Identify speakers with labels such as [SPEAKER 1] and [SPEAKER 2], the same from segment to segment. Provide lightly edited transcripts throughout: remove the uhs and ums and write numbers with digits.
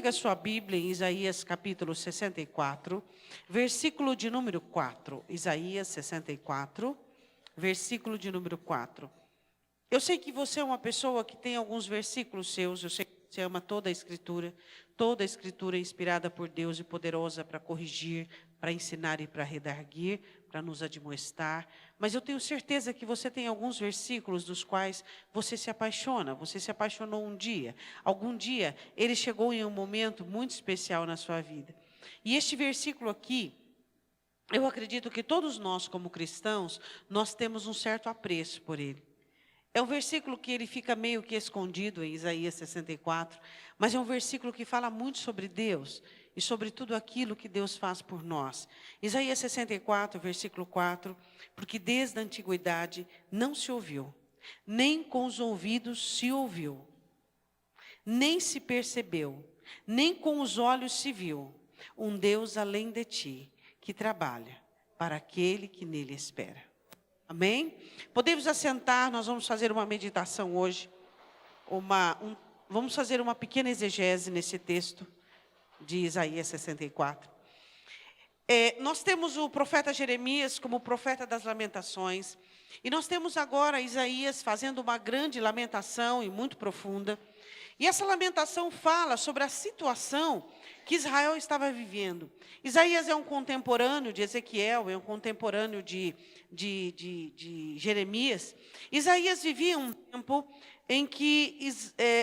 [SPEAKER 1] a sua Bíblia em Isaías capítulo 64, versículo de número 4. Isaías 64, versículo de número 4. Eu sei que você é uma pessoa que tem alguns versículos seus, eu sei que você ama toda a Escritura é inspirada por Deus e poderosa para corrigir, para ensinar e para redarguir, para nos admoestar. Mas eu tenho certeza que você tem alguns versículos dos quais você se apaixona. Você se apaixonou um dia. Algum dia, ele chegou em um momento muito especial na sua vida. E este versículo aqui, eu acredito que todos nós, como cristãos, nós temos um certo apreço por ele. É um versículo que ele fica meio que escondido em Isaías 64, mas é um versículo que fala muito sobre Deus e sobre tudo aquilo que Deus faz por nós. Isaías 64, versículo 4, porque desde a antiguidade não se ouviu, nem com os ouvidos se ouviu, nem se percebeu, nem com os olhos se viu, um Deus além de ti, que trabalha para aquele que nele espera. Amém? Podemos assentar, nós vamos fazer uma meditação hoje, vamos fazer uma pequena exegese nesse texto de Isaías 64. Nós temos o profeta Jeremias como profeta das lamentações, e nós temos agora Isaías fazendo uma grande lamentação e muito profunda, e essa lamentação fala sobre a situação que Israel estava vivendo. Isaías é um contemporâneo de Ezequiel, é um contemporâneo de Jeremias. Isaías vivia um tempo em que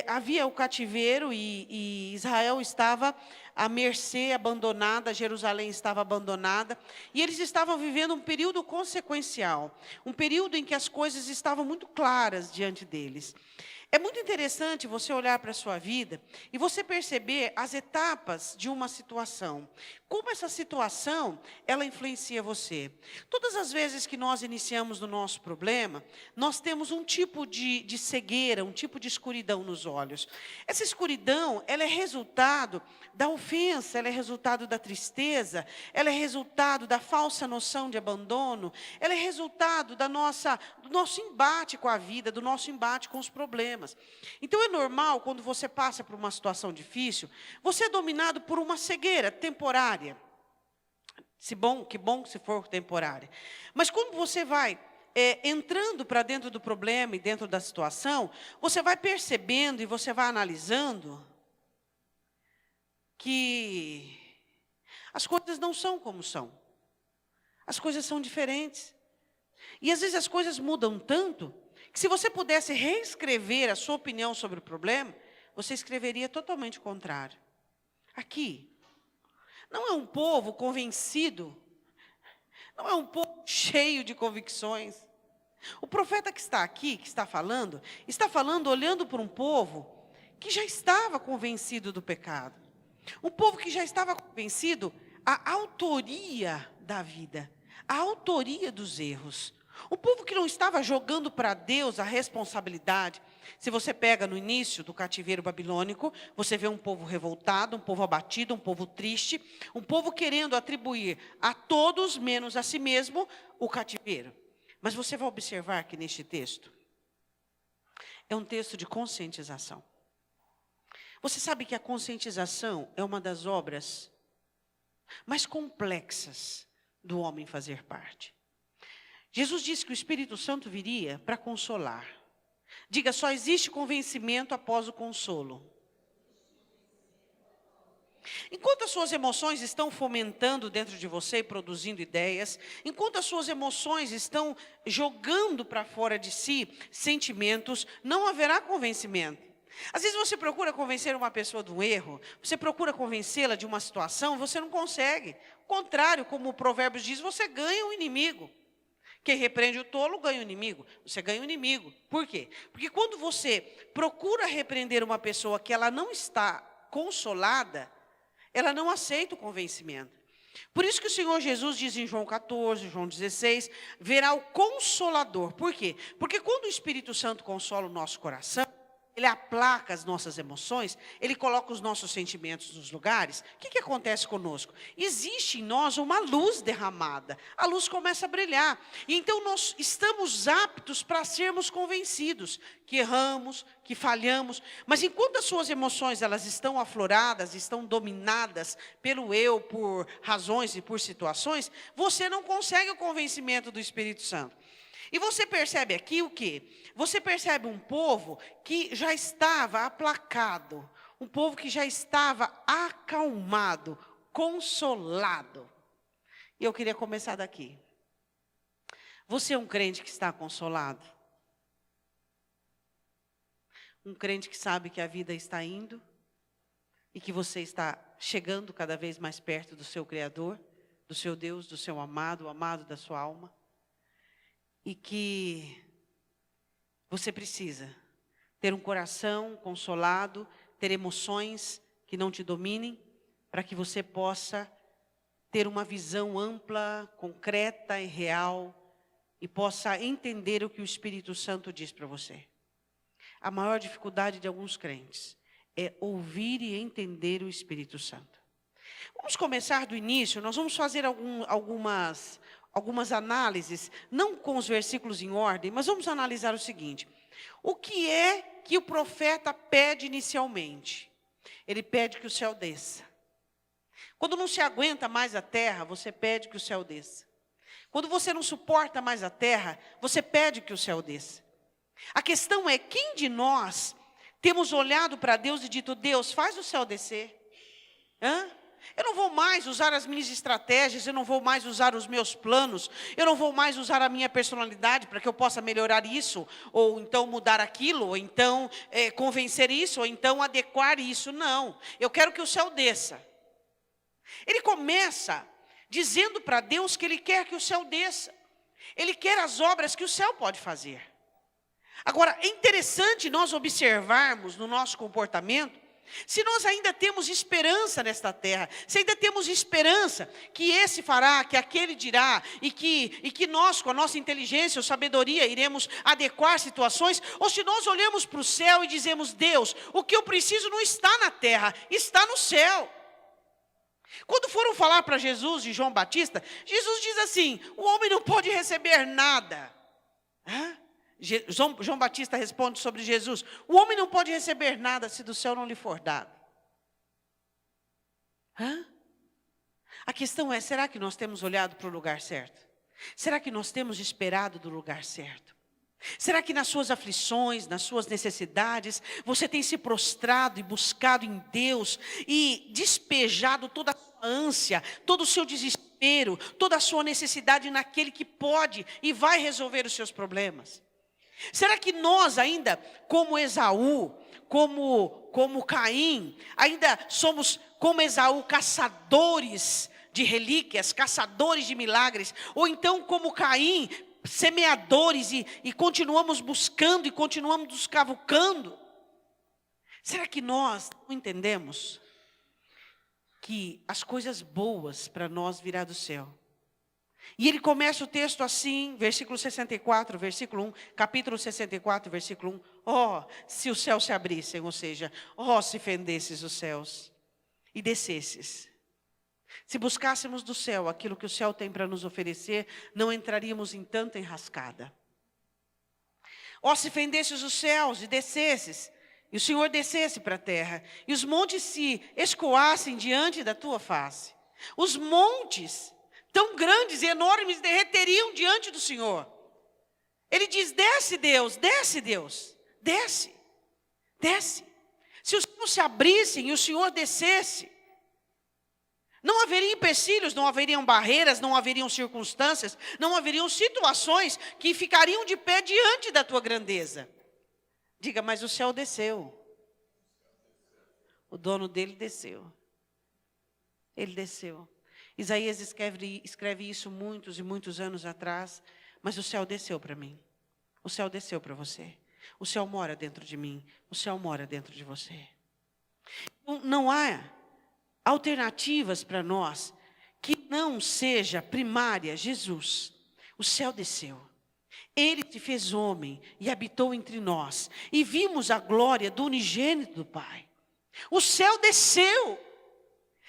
[SPEAKER 1] havia o cativeiro e Israel estava à mercê, abandonada, Jerusalém estava abandonada, e eles estavam vivendo um período consequencial, um período em que as coisas estavam muito claras diante deles. É muito interessante você olhar para a sua vida e você perceber as etapas de uma situação. Como essa situação, ela influencia você. Todas as vezes que nós iniciamos no nosso problema, nós temos um tipo de cegueira, um tipo de escuridão nos olhos. Essa escuridão, ela é resultado da ofensa, ela é resultado da tristeza, ela é resultado da falsa noção de abandono, ela é resultado do nosso embate com a vida, do nosso embate com os problemas. Então é normal, quando você passa por uma situação difícil, você é dominado por uma cegueira temporária. Que bom se for temporária. Mas quando você vai entrando para dentro do problema e dentro da situação, você vai percebendo e você vai analisando que as coisas não são como são. As coisas são diferentes. E às vezes as coisas mudam tanto que se você pudesse reescrever a sua opinião sobre o problema, você escreveria totalmente o contrário. Aqui, não é um povo convencido, não é um povo cheio de convicções. O profeta que está aqui, que está falando olhando para um povo que já estava convencido do pecado. Um povo que já estava convencido a autoria da vida, a autoria dos erros. Um povo que não estava jogando para Deus a responsabilidade. Se você pega no início do cativeiro babilônico, você vê um povo revoltado, um povo abatido, um povo triste, um povo querendo atribuir a todos, menos a si mesmo, o cativeiro. Mas você vai observar que neste texto, é um texto de conscientização. Você sabe que a conscientização é uma das obras mais complexas do homem fazer parte. Jesus disse que o Espírito Santo viria para consolar. Diga, só existe convencimento após o consolo. Enquanto as suas emoções estão fomentando dentro de você e produzindo ideias, enquanto as suas emoções estão jogando para fora de si sentimentos, não haverá convencimento. Às vezes você procura convencer uma pessoa de um erro, você procura convencê-la de uma situação, você não consegue. Ao contrário, como o Provérbios diz, você ganha um inimigo. Quem repreende o tolo ganha o inimigo. Você ganha o inimigo. Por quê? Porque quando você procura repreender uma pessoa que ela não está consolada, ela não aceita o convencimento. Por isso que o Senhor Jesus diz em João 14, João 16, verá o Consolador. Por quê? Porque quando o Espírito Santo consola o nosso coração, ele aplaca as nossas emoções, ele coloca os nossos sentimentos nos lugares. O que acontece conosco? Existe em nós uma luz derramada, a luz começa a brilhar, e então nós estamos aptos para sermos convencidos que erramos, que falhamos, mas enquanto as suas emoções elas estão afloradas, estão dominadas pelo eu, por razões e por situações, você não consegue o convencimento do Espírito Santo. E você percebe aqui o quê? Você percebe um povo que já estava aplacado, um povo que já estava acalmado, consolado. E eu queria começar daqui. Você é um crente que está consolado? Um crente que sabe que a vida está indo e que você está chegando cada vez mais perto do seu Criador, do seu Deus, do seu amado, o amado da sua alma? E que você precisa ter um coração consolado, ter emoções que não te dominem, para que você possa ter uma visão ampla, concreta e real, e possa entender o que o Espírito Santo diz para você. A maior dificuldade de alguns crentes é ouvir e entender o Espírito Santo. Vamos começar do início, nós vamos fazer algumas análises, não com os versículos em ordem, mas vamos analisar o seguinte. O que é que o profeta pede inicialmente? Ele pede que o céu desça. Quando não se aguenta mais a terra, você pede que o céu desça. Quando você não suporta mais a terra, você pede que o céu desça. A questão é, quem de nós temos olhado para Deus e dito, Deus, faz o céu descer? Eu não vou mais usar as minhas estratégias, eu não vou mais usar os meus planos, eu não vou mais usar a minha personalidade para que eu possa melhorar isso, ou então mudar aquilo, ou então convencer isso, ou então adequar isso. Não, eu quero que o céu desça. Ele começa dizendo para Deus que ele quer que o céu desça. Ele quer as obras que o céu pode fazer. Agora, é interessante nós observarmos no nosso comportamento, se nós ainda temos esperança nesta terra, se ainda temos esperança que esse fará, que aquele dirá, e que nós, com a nossa inteligência ou sabedoria, iremos adequar situações, ou se nós olhamos para o céu e dizemos, Deus, o que eu preciso não está na terra, está no céu. Quando foram falar para Jesus de João Batista, Jesus diz assim, o homem não pode receber nada. João Batista responde sobre Jesus, o homem não pode receber nada se do céu não lhe for dado. A questão é, será que nós temos olhado para o lugar certo? Será que nós temos esperado do lugar certo? Será que nas suas aflições, nas suas necessidades, você tem se prostrado e buscado em Deus e despejado toda a sua ânsia, todo o seu desespero, toda a sua necessidade naquele que pode e vai resolver os seus problemas? Será que nós ainda, como Esaú, como Caim, ainda somos como Esaú, caçadores de relíquias, caçadores de milagres? Ou então como Caim, semeadores e continuamos buscando e continuamos nos cavucando? Será que nós não entendemos que as coisas boas para nós virá do céu? E ele começa o texto assim, versículo 64, versículo 1, capítulo 64, versículo 1. Oh, se os céus se abrissem, ou seja, oh, se fendesses os céus e descesses. Se buscássemos do céu aquilo que o céu tem para nos oferecer, não entraríamos em tanta enrascada. Oh, se fendesses os céus e descesses, e o Senhor descesse para a terra, e os montes se escoassem diante da tua face. Os montes tão grandes e enormes derreteriam diante do Senhor. Ele diz, desce Deus, desce Deus, desce, desce. Se os céus se abrissem e o Senhor descesse, não haveria empecilhos, não haveriam barreiras, não haveriam circunstâncias, não haveriam situações que ficariam de pé diante da tua grandeza. Diga, mas o céu desceu. O dono dele desceu. Ele desceu. Isaías escreve isso muitos e muitos anos atrás, mas o céu desceu para mim. O céu desceu para você. O céu mora dentro de mim. O céu mora dentro de você. Não há alternativas para nós que não seja primária Jesus. O céu desceu. Ele se fez homem e habitou entre nós. E vimos a glória do unigênito do Pai. O céu desceu.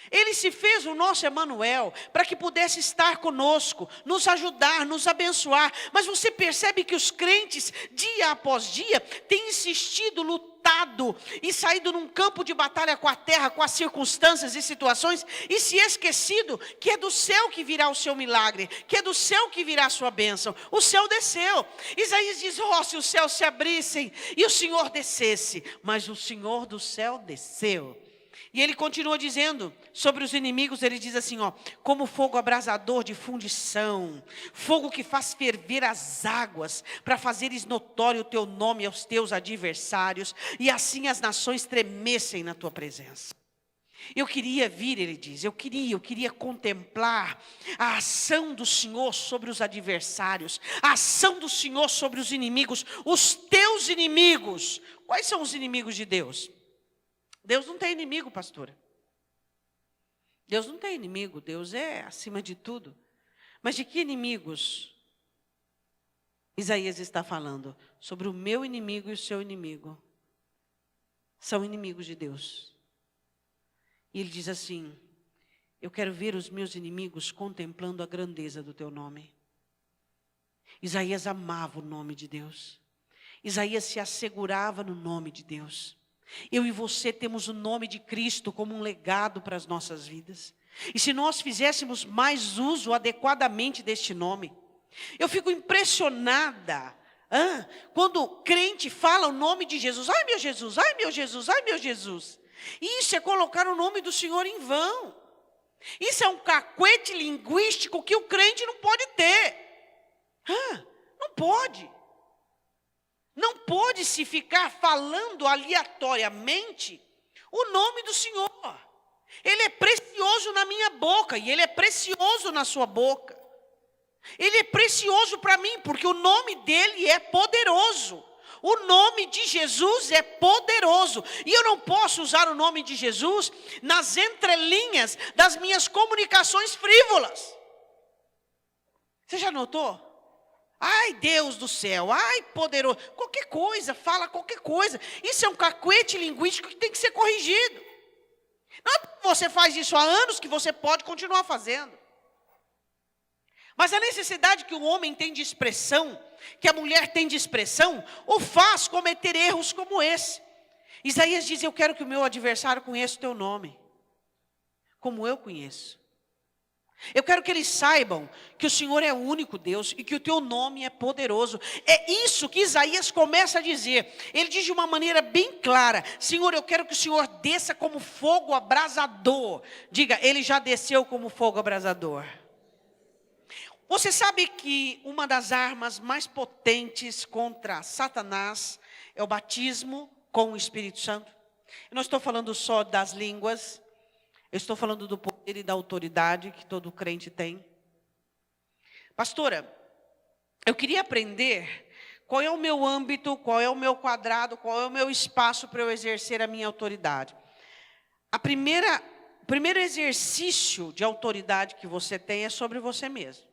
[SPEAKER 1] Ele se fez o nosso Emanuel, para que pudesse estar conosco, nos ajudar, nos abençoar. Mas você percebe que os crentes, dia após dia, têm insistido, lutado e saído num campo de batalha com a terra, com as circunstâncias e situações, e se esquecido que é do céu que virá o seu milagre, que é do céu que virá a sua bênção. O céu desceu. Isaías diz: oh, se os céus se abrissem e o Senhor descesse. Mas o Senhor do céu desceu. E ele continua dizendo sobre os inimigos, ele diz assim, ó: como fogo abrasador de fundição, fogo que faz ferver as águas, para fazeres notório o teu nome aos teus adversários, e assim as nações tremessem na tua presença. Eu queria vir, ele diz, eu queria contemplar a ação do Senhor sobre os adversários, a ação do Senhor sobre os inimigos, os teus inimigos. Quais são os inimigos de Deus? Deus não tem inimigo, pastora. Deus não tem inimigo, Deus é acima de tudo. Mas de que inimigos Isaías está falando? Sobre o meu inimigo e o seu inimigo. São inimigos de Deus. E ele diz assim: eu quero ver os meus inimigos contemplando a grandeza do teu nome. Isaías amava o nome de Deus. Isaías se assegurava no nome de Deus. Eu e você temos o nome de Cristo como um legado para as nossas vidas. E se nós fizéssemos mais uso adequadamente deste nome, eu fico impressionada quando o crente fala o nome de Jesus. Ai meu Jesus, ai meu Jesus, ai meu Jesus. Isso é colocar o nome do Senhor em vão. Isso é um cacuete linguístico que o crente não pode ter. Não pode. Não pode se ficar falando aleatoriamente o nome do Senhor. Ele é precioso na minha boca e Ele é precioso na sua boca. Ele é precioso para mim porque o nome dEle é poderoso. O nome de Jesus é poderoso. E eu não posso usar o nome de Jesus nas entrelinhas das minhas comunicações frívolas. Você já notou? Ai, Deus do céu, ai, poderoso. Qualquer coisa, fala qualquer coisa. Isso é um cacuete linguístico que tem que ser corrigido. Não é porque você faz isso há anos que você pode continuar fazendo. Mas a necessidade que o homem tem de expressão, que a mulher tem de expressão, o faz cometer erros como esse. Isaías diz: eu quero que o meu adversário conheça o teu nome, como eu conheço. Eu quero que eles saibam que o Senhor é o único Deus e que o teu nome é poderoso. É isso que Isaías começa a dizer. Ele diz de uma maneira bem clara: Senhor, eu quero que o Senhor desça como fogo abrasador. Diga, Ele já desceu como fogo abrasador. Você sabe que uma das armas mais potentes contra Satanás é o batismo com o Espírito Santo? Eu não estou falando só das línguas. Eu estou falando do poder e da autoridade que todo crente tem. Pastora, eu queria aprender qual é o meu âmbito, qual é o meu quadrado, qual é o meu espaço para eu exercer a minha autoridade. O primeiro exercício de autoridade que você tem é sobre você mesmo.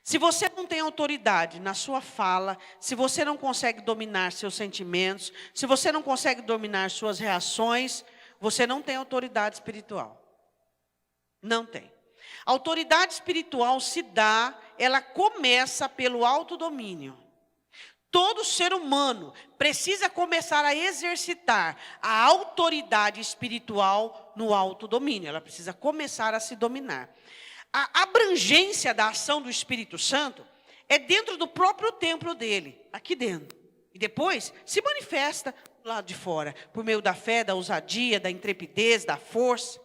[SPEAKER 1] Se você não tem autoridade na sua fala, se você não consegue dominar seus sentimentos, se você não consegue dominar suas reações, você não tem autoridade espiritual. Não tem. A autoridade espiritual ela começa pelo autodomínio. Todo ser humano precisa começar a exercitar a autoridade espiritual no autodomínio. Ela precisa começar a se dominar. A abrangência da ação do Espírito Santo é dentro do próprio templo dele, aqui dentro. E depois se manifesta do lado de fora, por meio da fé, da ousadia, da intrepidez, da força.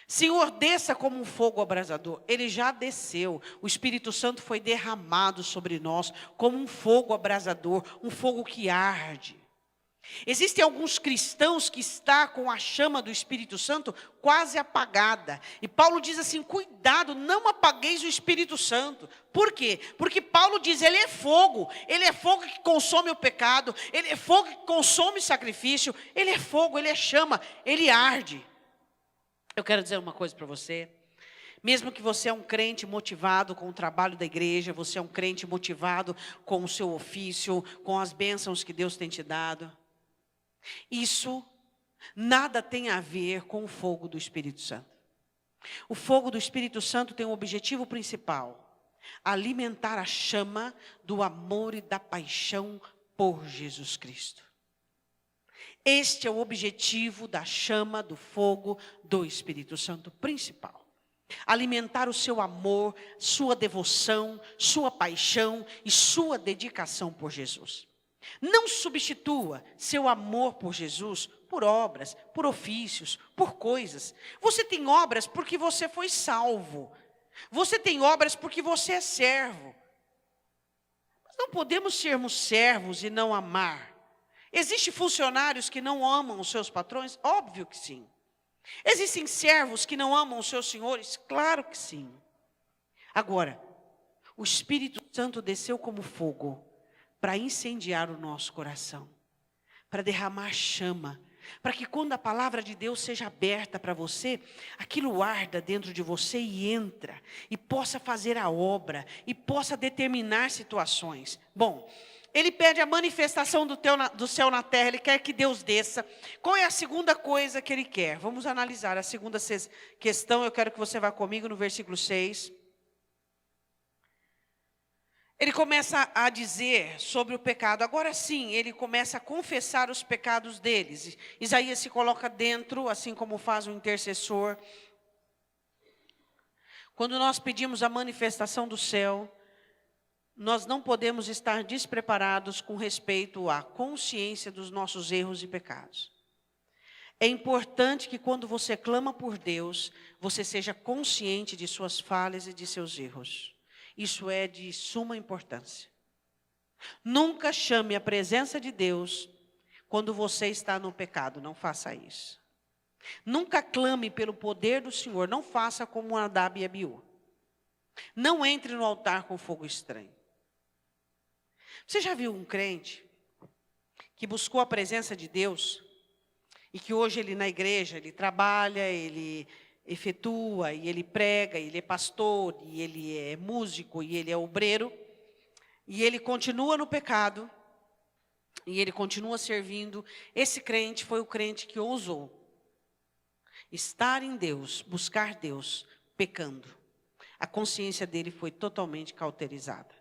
[SPEAKER 1] Senhor, desça como um fogo abrasador. Ele já desceu. O Espírito Santo foi derramado sobre nós como um fogo abrasador, um fogo que arde. Existem alguns cristãos que estão com a chama do Espírito Santo quase apagada. E Paulo diz assim: cuidado, não apagueis o Espírito Santo. Por quê? Porque Paulo diz, ele é fogo que consome o pecado, ele é fogo que consome o sacrifício, ele é fogo, ele é chama, ele arde. Eu quero dizer uma coisa para você. Mesmo que você é um crente motivado com o trabalho da igreja, você é um crente motivado com o seu ofício, com as bênçãos que Deus tem te dado. Isso nada tem a ver com o fogo do Espírito Santo. O fogo do Espírito Santo tem um objetivo principal: alimentar a chama do amor e da paixão por Jesus Cristo. Este é o objetivo da chama do fogo do Espírito Santo principal. Alimentar o seu amor, sua devoção, sua paixão e sua dedicação por Jesus. Não substitua seu amor por Jesus por obras, por ofícios, por coisas. Você tem obras porque você foi salvo. Você tem obras porque você é servo. Mas não podemos sermos servos e não amar. Existem funcionários que não amam os seus patrões? Óbvio que sim. Existem servos que não amam os seus senhores? Claro que sim. Agora, o Espírito Santo desceu como fogo para incendiar o nosso coração, para derramar chama, para que quando a palavra de Deus seja aberta para você, aquilo arda dentro de você e entra, e possa fazer a obra, e possa determinar situações. Bom, ele pede a manifestação do céu na terra, ele quer que Deus desça. Qual é a segunda coisa que ele quer? Vamos analisar a segunda questão, eu quero que você vá comigo no versículo 6. Ele começa a dizer sobre o pecado. Agora sim, ele começa a confessar os pecados deles. Isaías se coloca dentro, assim como faz o intercessor. Quando nós pedimos a manifestação do céu, nós não podemos estar despreparados com respeito à consciência dos nossos erros e pecados. É importante que quando você clama por Deus, você seja consciente de suas falhas e de seus erros. Isso é de suma importância. Nunca chame a presença de Deus quando você está no pecado, não faça isso. Nunca clame pelo poder do Senhor, não faça como Nadab e Abiú. Não entre no altar com fogo estranho. Você já viu um crente que buscou a presença de Deus e que hoje ele na igreja, ele trabalha, ele efetua, e ele prega, ele é pastor, e ele é músico, e ele é obreiro, e ele continua no pecado, e ele continua servindo? Esse crente foi o crente que ousou estar em Deus, buscar Deus, pecando. A consciência dele foi totalmente cauterizada.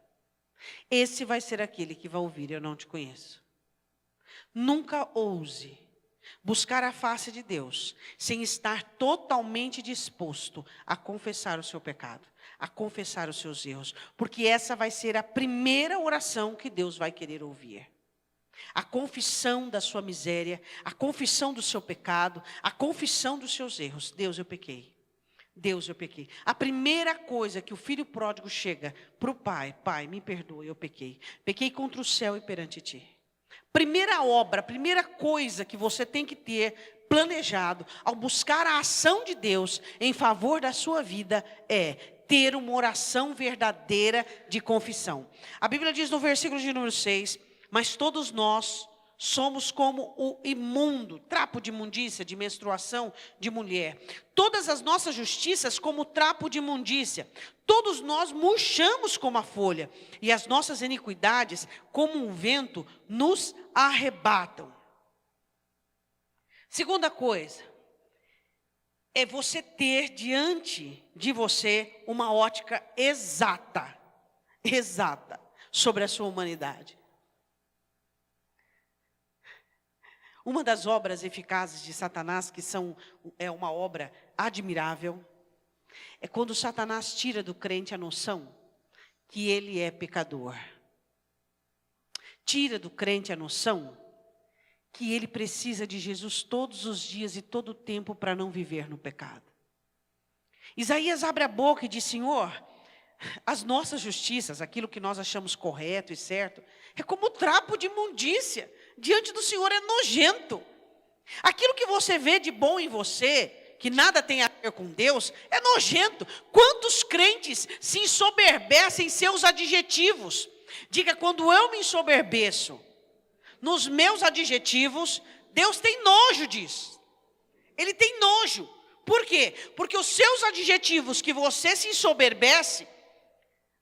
[SPEAKER 1] Esse vai ser aquele que vai ouvir: eu não te conheço. Nunca ouse buscar a face de Deus sem estar totalmente disposto a confessar o seu pecado, a confessar os seus erros, porque essa vai ser a primeira oração que Deus vai querer ouvir. A confissão da sua miséria, a confissão do seu pecado, a confissão dos seus erros. Deus, eu pequei. Deus, eu pequei. A primeira coisa que o filho pródigo chega para o pai: pai, me perdoe, eu pequei. Pequei contra o céu e perante ti. Primeira obra, primeira coisa que você tem que ter planejado ao buscar a ação de Deus em favor da sua vida é ter uma oração verdadeira de confissão. A Bíblia diz no versículo de número 6, mas todos nós somos como o imundo, trapo de imundícia, de menstruação de mulher. Todas as nossas justiças como trapo de imundícia. Todos nós murchamos como a folha, e as nossas iniquidades, como um vento, nos arrebatam. Segunda coisa, é você ter diante de você uma ótica exata sobre a sua humanidade. Uma das obras eficazes de Satanás, que é uma obra admirável, é quando Satanás tira do crente a noção que ele é pecador. Tira do crente a noção que ele precisa de Jesus todos os dias e todo o tempo para não viver no pecado. Isaías abre a boca e diz: Senhor, as nossas justiças, aquilo que nós achamos correto e certo, é como trapo de imundícia. Diante do Senhor é nojento. Aquilo que você vê de bom em você, que nada tem a ver com Deus, é nojento. Quantos crentes se ensoberbecem em seus adjetivos? Diga: quando eu me ensoberbeço nos meus adjetivos, Deus tem nojo disso. Ele tem nojo, Por quê? Porque os seus adjetivos que você se ensoberbece,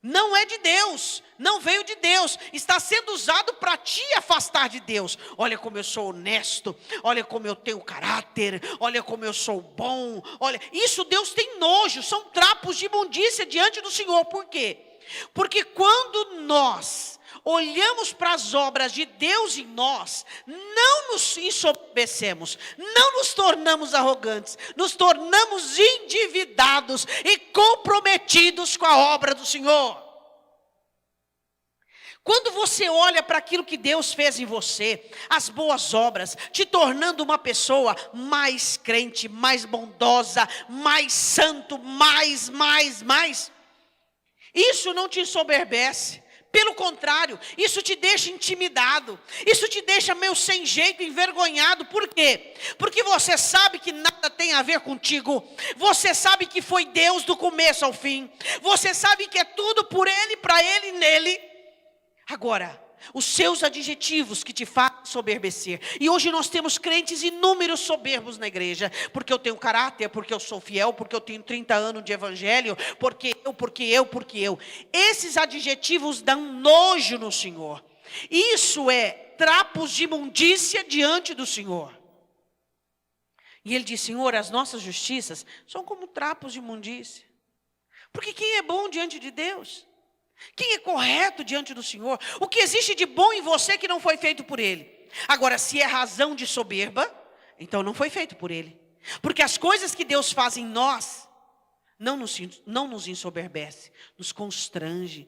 [SPEAKER 1] não é de Deus, não veio de Deus, está sendo usado para te afastar de Deus. Olha como eu sou honesto, olha como eu tenho caráter, olha como eu sou bom, olha, isso Deus tem nojo, são trapos de imundícia diante do Senhor. Por quê? Porque quando nós olhamos para as obras de Deus em nós, não nos ensoberbecemos, não nos tornamos arrogantes, nos tornamos endividados e comprometidos com a obra do Senhor. Quando você olha para aquilo que Deus fez em você, as boas obras, te tornando uma pessoa mais crente, mais bondosa, mais santo, mais, isso não te ensoberbece. Pelo contrário, isso te deixa intimidado, isso te deixa meio sem jeito, envergonhado. Por quê? Porque você sabe que nada tem a ver contigo, você sabe que foi Deus do começo ao fim, você sabe que é tudo por Ele, para Ele e nele. Agora, os seus adjetivos que te fazem soberbecer. E hoje nós temos crentes inúmeros soberbos na igreja. Porque eu tenho caráter, porque eu sou fiel, porque eu tenho 30 anos de evangelho, porque eu. Esses adjetivos dão nojo no Senhor. Isso é trapos de imundícia diante do Senhor. E ele diz: Senhor, as nossas justiças são como trapos de imundícia. Porque quem é bom diante de Deus? Quem é correto diante do Senhor? O que existe de bom em você que não foi feito por Ele? Agora, se é razão de soberba, então não foi feito por Ele. Porque as coisas que Deus faz em nós, não nos ensoberbece, nos constrange,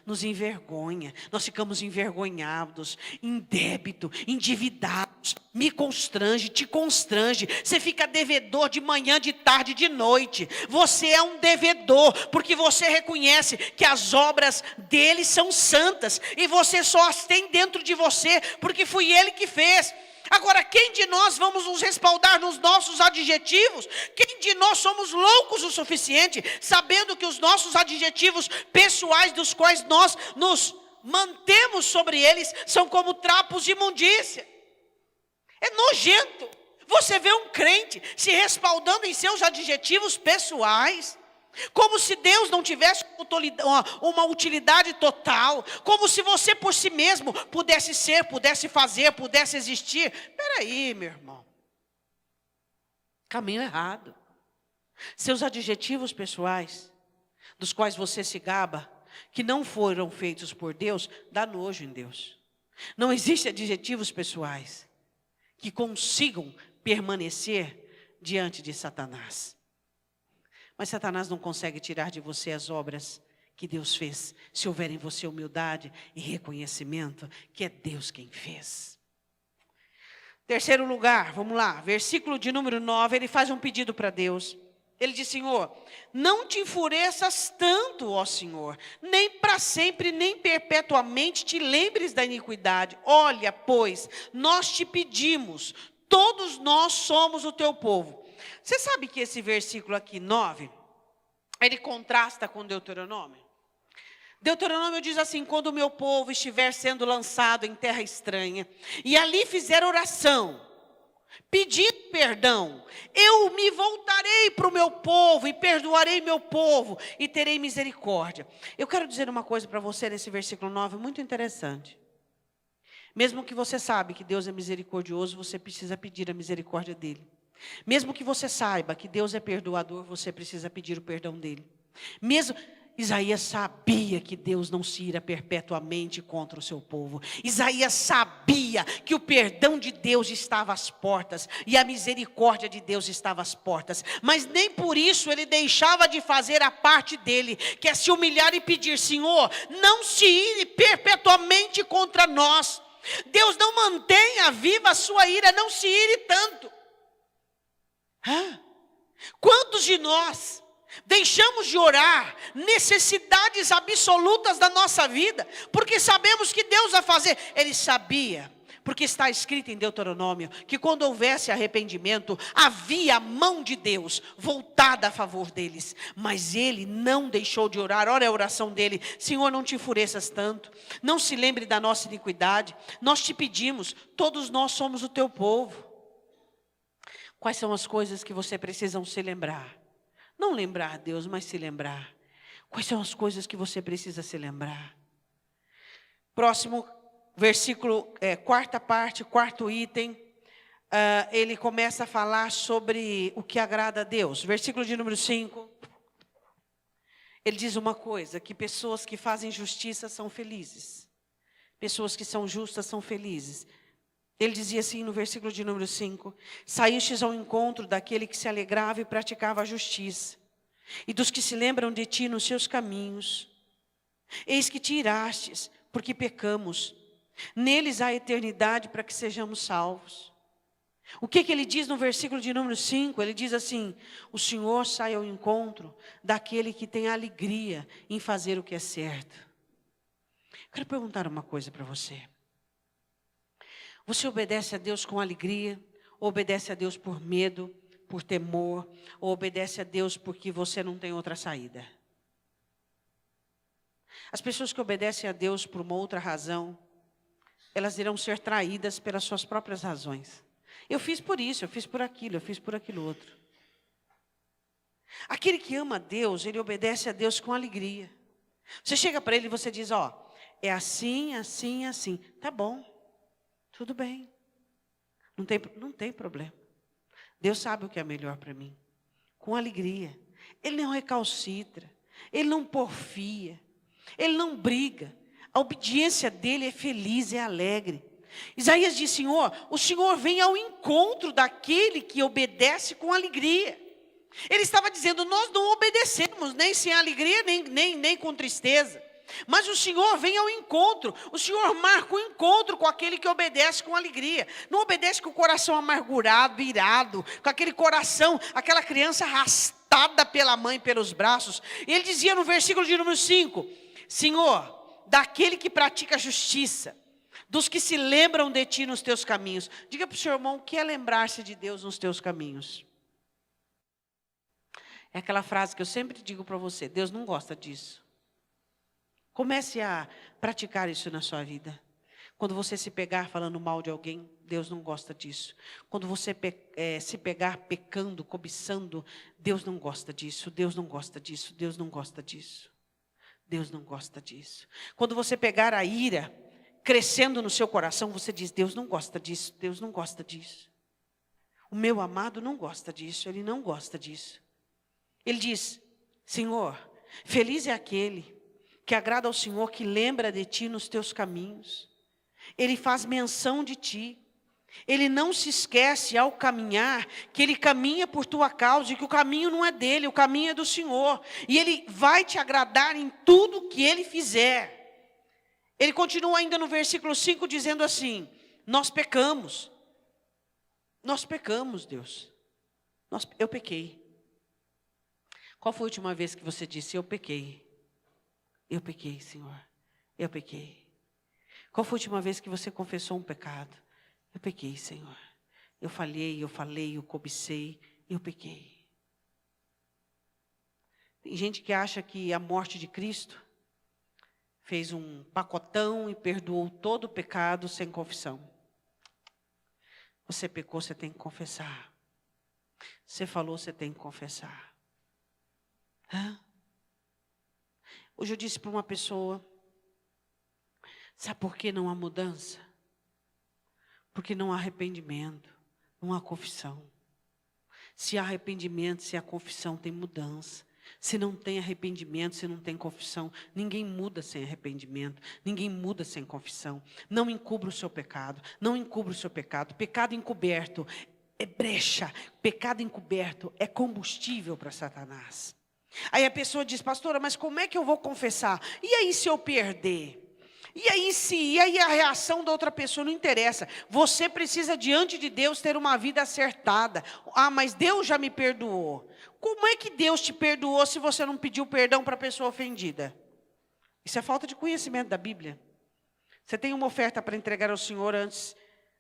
[SPEAKER 1] nos envergonha. Nós ficamos envergonhados, em débito, endividados. Me constrange, te constrange. Você fica devedor de manhã, de tarde, de noite. Você é um devedor, porque você reconhece que as obras dele são santas, e você só as tem dentro de você, porque foi ele que fez. Agora, quem de nós vamos nos respaldar nos nossos adjetivos? Quem de nós somos loucos o suficiente, sabendo que os nossos adjetivos pessoais, dos quais nós nos mantemos sobre eles, são como trapos de imundícia? É nojento. Você vê um crente se respaldando em seus adjetivos pessoais, como se Deus não tivesse uma utilidade total, como se você por si mesmo pudesse ser, pudesse fazer, pudesse existir. Espera aí, meu irmão, caminho errado. Seus adjetivos pessoais, dos quais você se gaba, que não foram feitos por Deus, dá nojo em Deus. Não existem adjetivos pessoais que consigam permanecer diante de Satanás. Mas Satanás não consegue tirar de você as obras que Deus fez, se houver em você humildade e reconhecimento que é Deus quem fez. Terceiro lugar, vamos lá, versículo de número 9, ele faz um pedido para Deus. Ele diz: Senhor, não te enfureças tanto, ó Senhor, nem para sempre, nem perpetuamente te lembres da iniquidade. Olha, pois, nós te pedimos, todos nós somos o teu povo. Você sabe que esse versículo aqui, 9, ele contrasta com Deuteronômio? Deuteronômio diz assim: quando o meu povo estiver sendo lançado em terra estranha, e ali fizer oração, pedindo perdão, eu me voltarei para o meu povo, e perdoarei meu povo, e terei misericórdia. Eu quero dizer uma coisa para você nesse versículo 9, muito interessante. Mesmo que você sabe que Deus é misericordioso, você precisa pedir a misericórdia dele. Mesmo que você saiba que Deus é perdoador, você precisa pedir o perdão dele. Mesmo Isaías sabia que Deus não se ira perpetuamente contra o seu povo. Isaías sabia que o perdão de Deus estava às portas e a misericórdia de Deus estava às portas. Mas nem por isso ele deixava de fazer a parte dele, que é se humilhar e pedir: Senhor, não se ire perpetuamente contra nós. Deus, não mantenha viva a sua ira, não se ire tanto. Quantos de nós deixamos de orar necessidades absolutas da nossa vida, porque sabemos que Deus vai fazer? Ele sabia, porque está escrito em Deuteronômio, que quando houvesse arrependimento, havia a mão de Deus voltada a favor deles, mas ele não deixou de orar. Olha a oração dele: Senhor, não te enfureças tanto, não se lembre da nossa iniquidade, nós te pedimos, todos nós somos o teu povo. Quais são as coisas que você precisa se lembrar? Não lembrar Deus, mas se lembrar. Quais são as coisas que você precisa se lembrar? Próximo versículo, quarta parte, quarto item, ele começa a falar sobre o que agrada a Deus. Versículo de número 5. Ele diz uma coisa, que pessoas que fazem justiça são felizes. Pessoas que são justas são felizes. Ele dizia assim no versículo de número 5, saístes ao encontro daquele que se alegrava e praticava a justiça, e dos que se lembram de ti nos seus caminhos. Eis que te irastes, porque pecamos. Neles há eternidade para que sejamos salvos. O que ele diz no versículo de número 5? Ele diz assim, o Senhor sai ao encontro daquele que tem alegria em fazer o que é certo. Quero perguntar uma coisa para você. Você obedece a Deus com alegria? Ou obedece a Deus por medo, por temor? Ou obedece a Deus porque você não tem outra saída? As pessoas que obedecem a Deus por uma outra razão, elas irão ser traídas pelas suas próprias razões. Eu fiz por isso, eu fiz por aquilo, eu fiz por aquilo outro. Aquele que ama a Deus, ele obedece a Deus com alegria. Você chega para ele e você diz, é assim, assim, assim. Tá bom. Tudo bem, não tem problema. Deus sabe o que é melhor para mim. Com alegria. Ele não recalcitra, ele não porfia, ele não briga. A obediência dele é feliz, é alegre. Isaías diz, o Senhor vem ao encontro daquele que obedece com alegria. Ele estava dizendo, nós não obedecemos nem sem alegria, nem com tristeza. Mas o Senhor vem ao encontro, o Senhor marca o encontro com aquele que obedece com alegria. Não obedece com o coração amargurado, irado, com aquele coração, aquela criança arrastada pela mãe pelos braços. E ele dizia no versículo de número 5, Senhor, daquele que pratica justiça, dos que se lembram de ti nos teus caminhos. Diga para o seu irmão, o que é lembrar-se de Deus nos teus caminhos? É aquela frase que eu sempre digo para você, Deus não gosta disso. Comece a praticar isso na sua vida. Quando você se pegar falando mal de alguém, Deus não gosta disso. Quando você se pegar pecando, cobiçando, Deus não gosta disso, Deus não gosta disso, Deus não gosta disso. Deus não gosta disso. Quando você pegar a ira crescendo no seu coração, você diz, Deus não gosta disso, Deus não gosta disso. O meu amado não gosta disso, ele não gosta disso. Ele diz, Senhor, feliz é aquele que agrada ao Senhor, que lembra de ti nos teus caminhos. Ele faz menção de ti. Ele não se esquece ao caminhar, que ele caminha por tua causa, e que o caminho não é dele, o caminho é do Senhor. E ele vai te agradar em tudo que ele fizer. Ele continua ainda no versículo 5 dizendo assim, nós pecamos. Nós pecamos, Deus. Eu pequei. Qual foi a última vez que você disse, eu pequei? Eu pequei, Senhor, eu pequei. Qual foi a última vez que você confessou um pecado? Eu pequei, Senhor. Eu falhei, eu cobicei, eu pequei. Tem gente que acha que a morte de Cristo fez um pacotão e perdoou todo o pecado sem confissão. Você pecou, você tem que confessar. Você falou, você tem que confessar. Hoje eu disse para uma pessoa, sabe por que não há mudança? Porque não há arrependimento, não há confissão. Se há arrependimento, se há confissão, tem mudança. Se não tem arrependimento, se não tem confissão, ninguém muda sem arrependimento, ninguém muda sem confissão. Não encubra o seu pecado, não encubra o seu pecado. Pecado encoberto é brecha, pecado encoberto é combustível para Satanás. Aí a pessoa diz, pastora, mas como é que eu vou confessar? E aí se eu perder? E aí a reação da outra pessoa não interessa. Você precisa diante de Deus ter uma vida acertada. Mas Deus já me perdoou. Como é que Deus te perdoou se você não pediu perdão para a pessoa ofendida? Isso é falta de conhecimento da Bíblia. Você tem uma oferta para entregar ao Senhor antes.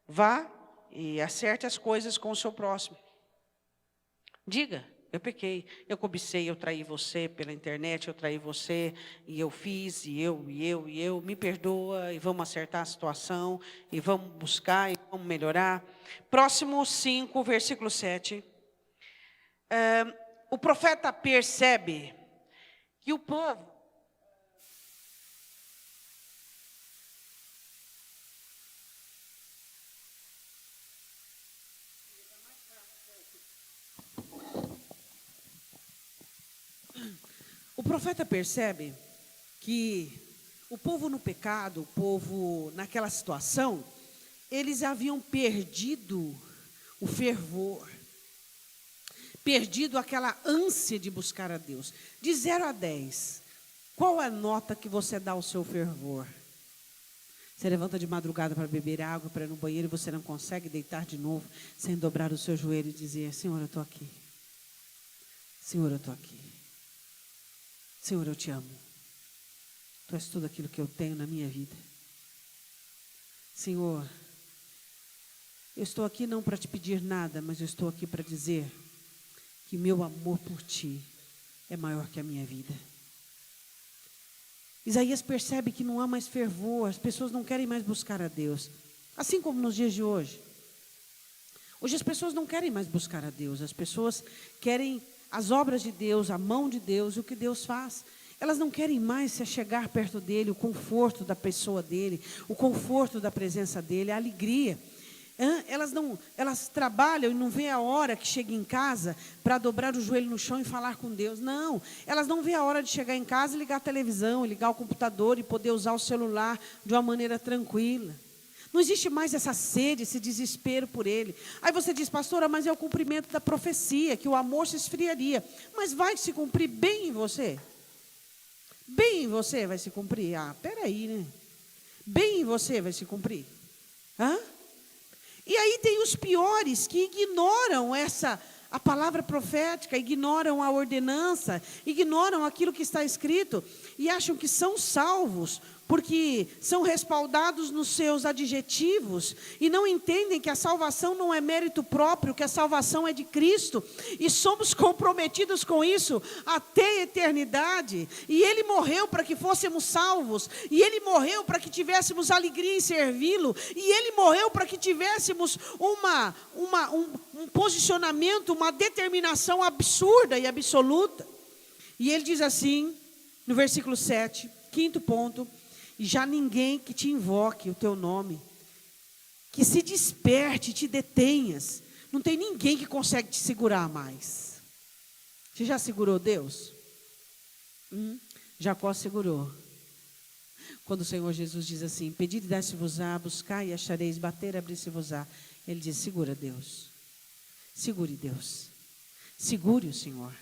[SPEAKER 1] Vá e acerte as coisas com o seu próximo. Diga, Eu pequei, eu cobicei, eu traí você pela internet, eu traí você, e eu fiz, e eu, me perdoa, e vamos acertar a situação, e vamos buscar, e vamos melhorar. Próximo 5, versículo 7. O profeta percebe que o povo... O profeta percebe que o povo no pecado, o povo naquela situação, eles haviam perdido o fervor, perdido aquela ânsia de buscar a Deus. De 0 a 10, qual é a nota que você dá ao seu fervor? Você levanta de madrugada para beber água, para ir no banheiro, e você não consegue deitar de novo, sem dobrar o seu joelho e dizer: Senhor, eu estou aqui. Senhor, eu estou aqui. Senhor, eu te amo. Tu és tudo aquilo que eu tenho na minha vida. Senhor, eu estou aqui não para te pedir nada, mas eu estou aqui para dizer que meu amor por ti é maior que a minha vida. Isaías percebe que não há mais fervor, as pessoas não querem mais buscar a Deus. Assim como nos dias de hoje. Hoje as pessoas não querem mais buscar a Deus, as pessoas querem as obras de Deus, a mão de Deus, o que Deus faz. Elas não querem mais se achegar perto dele, o conforto da pessoa dele, o conforto da presença dele, a alegria. Elas trabalham e não vê a hora que chega em casa para dobrar o joelho no chão e falar com Deus. Não, elas não vê a hora de chegar em casa e ligar a televisão, e ligar o computador e poder usar o celular de uma maneira tranquila. Não existe mais essa sede, esse desespero por ele. Aí você diz: pastora, mas é o cumprimento da profecia, que o amor se esfriaria. Mas vai se cumprir bem em você? Bem em você vai se cumprir? Ah, peraí, né? Bem em você vai se cumprir? Hã? E aí tem os piores que ignoram a palavra profética, ignoram a ordenança, ignoram aquilo que está escrito e acham que são salvos porque são respaldados nos seus adjetivos e não entendem que a salvação não é mérito próprio, que a salvação é de Cristo e somos comprometidos com isso até a eternidade. E Ele morreu para que fôssemos salvos, e Ele morreu para que tivéssemos alegria em servi-lo, e Ele morreu para que tivéssemos um posicionamento, uma determinação absurda e absoluta. E Ele diz assim, no versículo 7, 5º ponto: e já ninguém que te invoque o teu nome, que se desperte, te detenhas. Não tem ninguém que consegue te segurar mais. Você já segurou Deus? Jacó segurou. Quando o Senhor Jesus diz assim: pedide e dá-se-vos-á, buscai e achareis, bater, abrir-se-vos-á. Ele diz: segura Deus. Segure Deus. Segure o Senhor.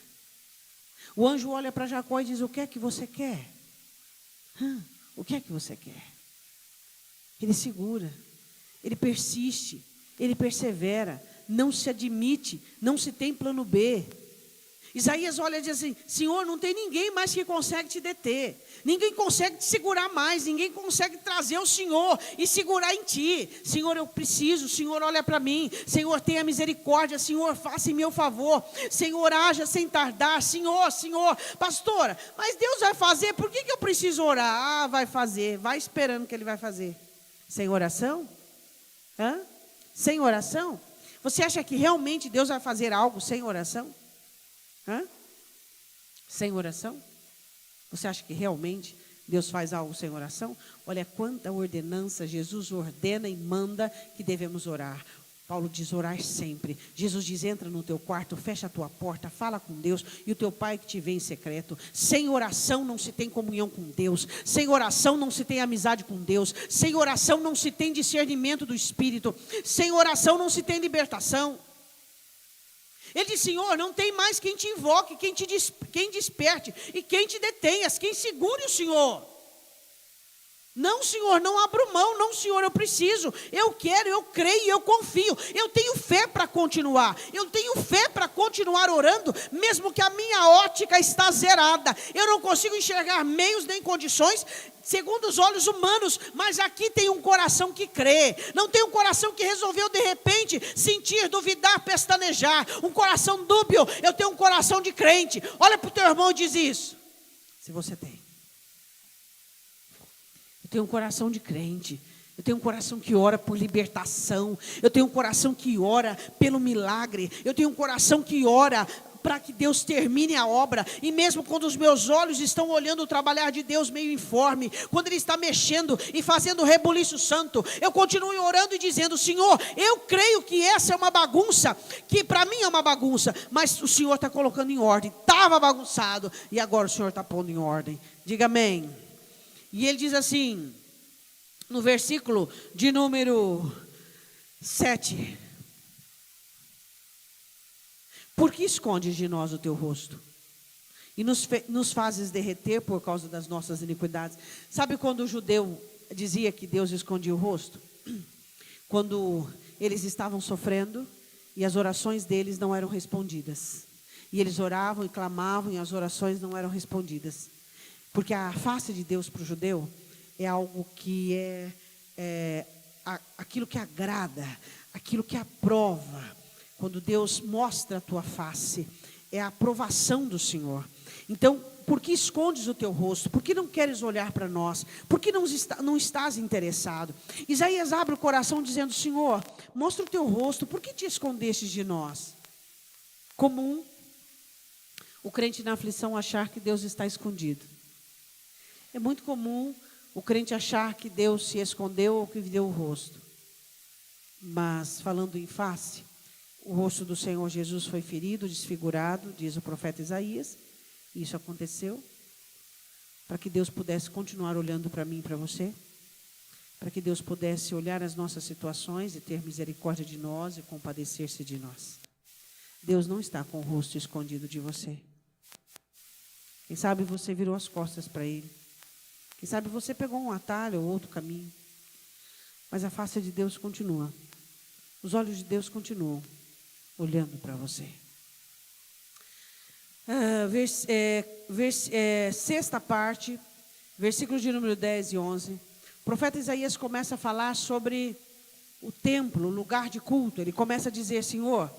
[SPEAKER 1] O anjo olha para Jacó e diz: o que é que você quer? O que é que você quer? Ele segura, ele persiste, ele persevera, não se admite, não se tem plano B. Isaías olha e diz assim: Senhor, não tem ninguém mais que consegue te deter, ninguém consegue te segurar mais, ninguém consegue trazer o Senhor e segurar em ti. Senhor, eu preciso, Senhor, olha para mim, Senhor, tenha misericórdia, Senhor, faça em meu favor, Senhor, haja sem tardar, Senhor, pastora, mas Deus vai fazer, por que eu preciso orar? Ah, vai fazer, vai esperando que Ele vai fazer. Sem oração? Sem oração? Você acha que realmente Deus vai fazer algo sem oração? Sem oração? Você acha que realmente Deus faz algo sem oração? Olha quanta ordenança Jesus ordena e manda que devemos orar. Paulo diz: orar sempre. Jesus diz: entra no teu quarto, fecha a tua porta, fala com Deus, e o teu Pai que te vê em secreto. Sem oração não se tem comunhão com Deus, sem oração não se tem amizade com Deus, sem oração não se tem discernimento do Espírito, sem oração não se tem libertação. Ele diz: Senhor, não tem mais quem te invoque, quem desperte e quem te detenha, quem segure o Senhor.
[SPEAKER 2] Não, Senhor, não abro mão. Não, Senhor, eu preciso. Eu quero, eu creio, eu confio. Eu tenho fé para continuar. Eu tenho fé para continuar orando, mesmo que a minha ótica está zerada. Eu não consigo enxergar meios nem condições segundo os olhos humanos, mas aqui tem um coração que crê. Não tem um coração que resolveu de repente sentir, duvidar, pestanejar. Um coração dúbio. Eu tenho um coração de crente. Olha para o teu irmão e diz isso, se você tem. Eu tenho um coração de crente. Eu tenho um coração que ora por libertação. Eu tenho um coração que ora pelo milagre. Eu tenho um coração que ora para que Deus termine a obra. E mesmo quando os meus olhos estão olhando o trabalhar de Deus meio informe, quando Ele está mexendo e fazendo rebuliço santo, eu continuo orando e dizendo: Senhor, eu creio que essa é uma bagunça, que para mim é uma bagunça, mas o Senhor está colocando em ordem. Estava bagunçado e agora o Senhor está pondo em ordem. Diga amém. E ele diz assim, no versículo de número 7: por que escondes de nós o teu rosto? E nos fazes derreter por causa das nossas iniquidades. Sabe quando o judeu dizia que Deus escondia o rosto? Quando eles estavam sofrendo e as orações deles não eram respondidas. E eles oravam e clamavam e as orações não eram respondidas. Porque a face de Deus para o judeu é algo que aquilo que agrada, aquilo que aprova. Quando Deus mostra a tua face, é a aprovação do Senhor. Então, por que escondes o teu rosto? Por que não queres olhar para nós? Por que não estás interessado? Isaías abre o coração dizendo: Senhor, mostra o teu rosto, por que te escondestes de nós? Comum o crente na aflição achar que Deus está escondido. É muito comum o crente achar que Deus se escondeu ou que deu o rosto. Mas, falando em face, o rosto do Senhor Jesus foi ferido, desfigurado, diz o profeta Isaías. Isso aconteceu para que Deus pudesse continuar olhando para mim e para você. Para que Deus pudesse olhar as nossas situações e ter misericórdia de nós e compadecer-se de nós. Deus não está com o rosto escondido de você. Quem sabe você virou as costas para Ele. Quem sabe você pegou um atalho ou outro caminho. Mas a face de Deus continua. Os olhos de Deus continuam olhando para você. Sexta parte, versículos de número 10 e 11. O profeta Isaías começa a falar sobre o templo, o lugar de culto. Ele começa a dizer: Senhor,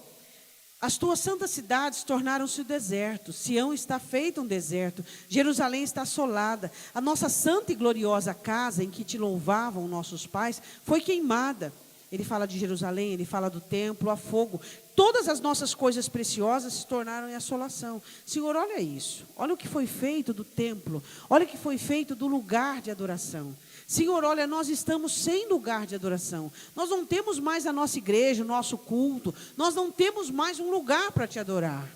[SPEAKER 2] as tuas santas cidades tornaram-se deserto. Sião está feito um deserto. Jerusalém está assolada. A nossa santa e gloriosa casa em que te louvavam nossos pais foi queimada. Ele fala de Jerusalém, ele fala do templo, a fogo. Todas as nossas coisas preciosas se tornaram em assolação. Senhor, olha isso. Olha o que foi feito do templo. Olha o que foi feito do lugar de adoração. Senhor, olha, nós estamos sem lugar de adoração. Nós não temos mais a nossa igreja, o nosso culto. Nós não temos mais um lugar para te adorar.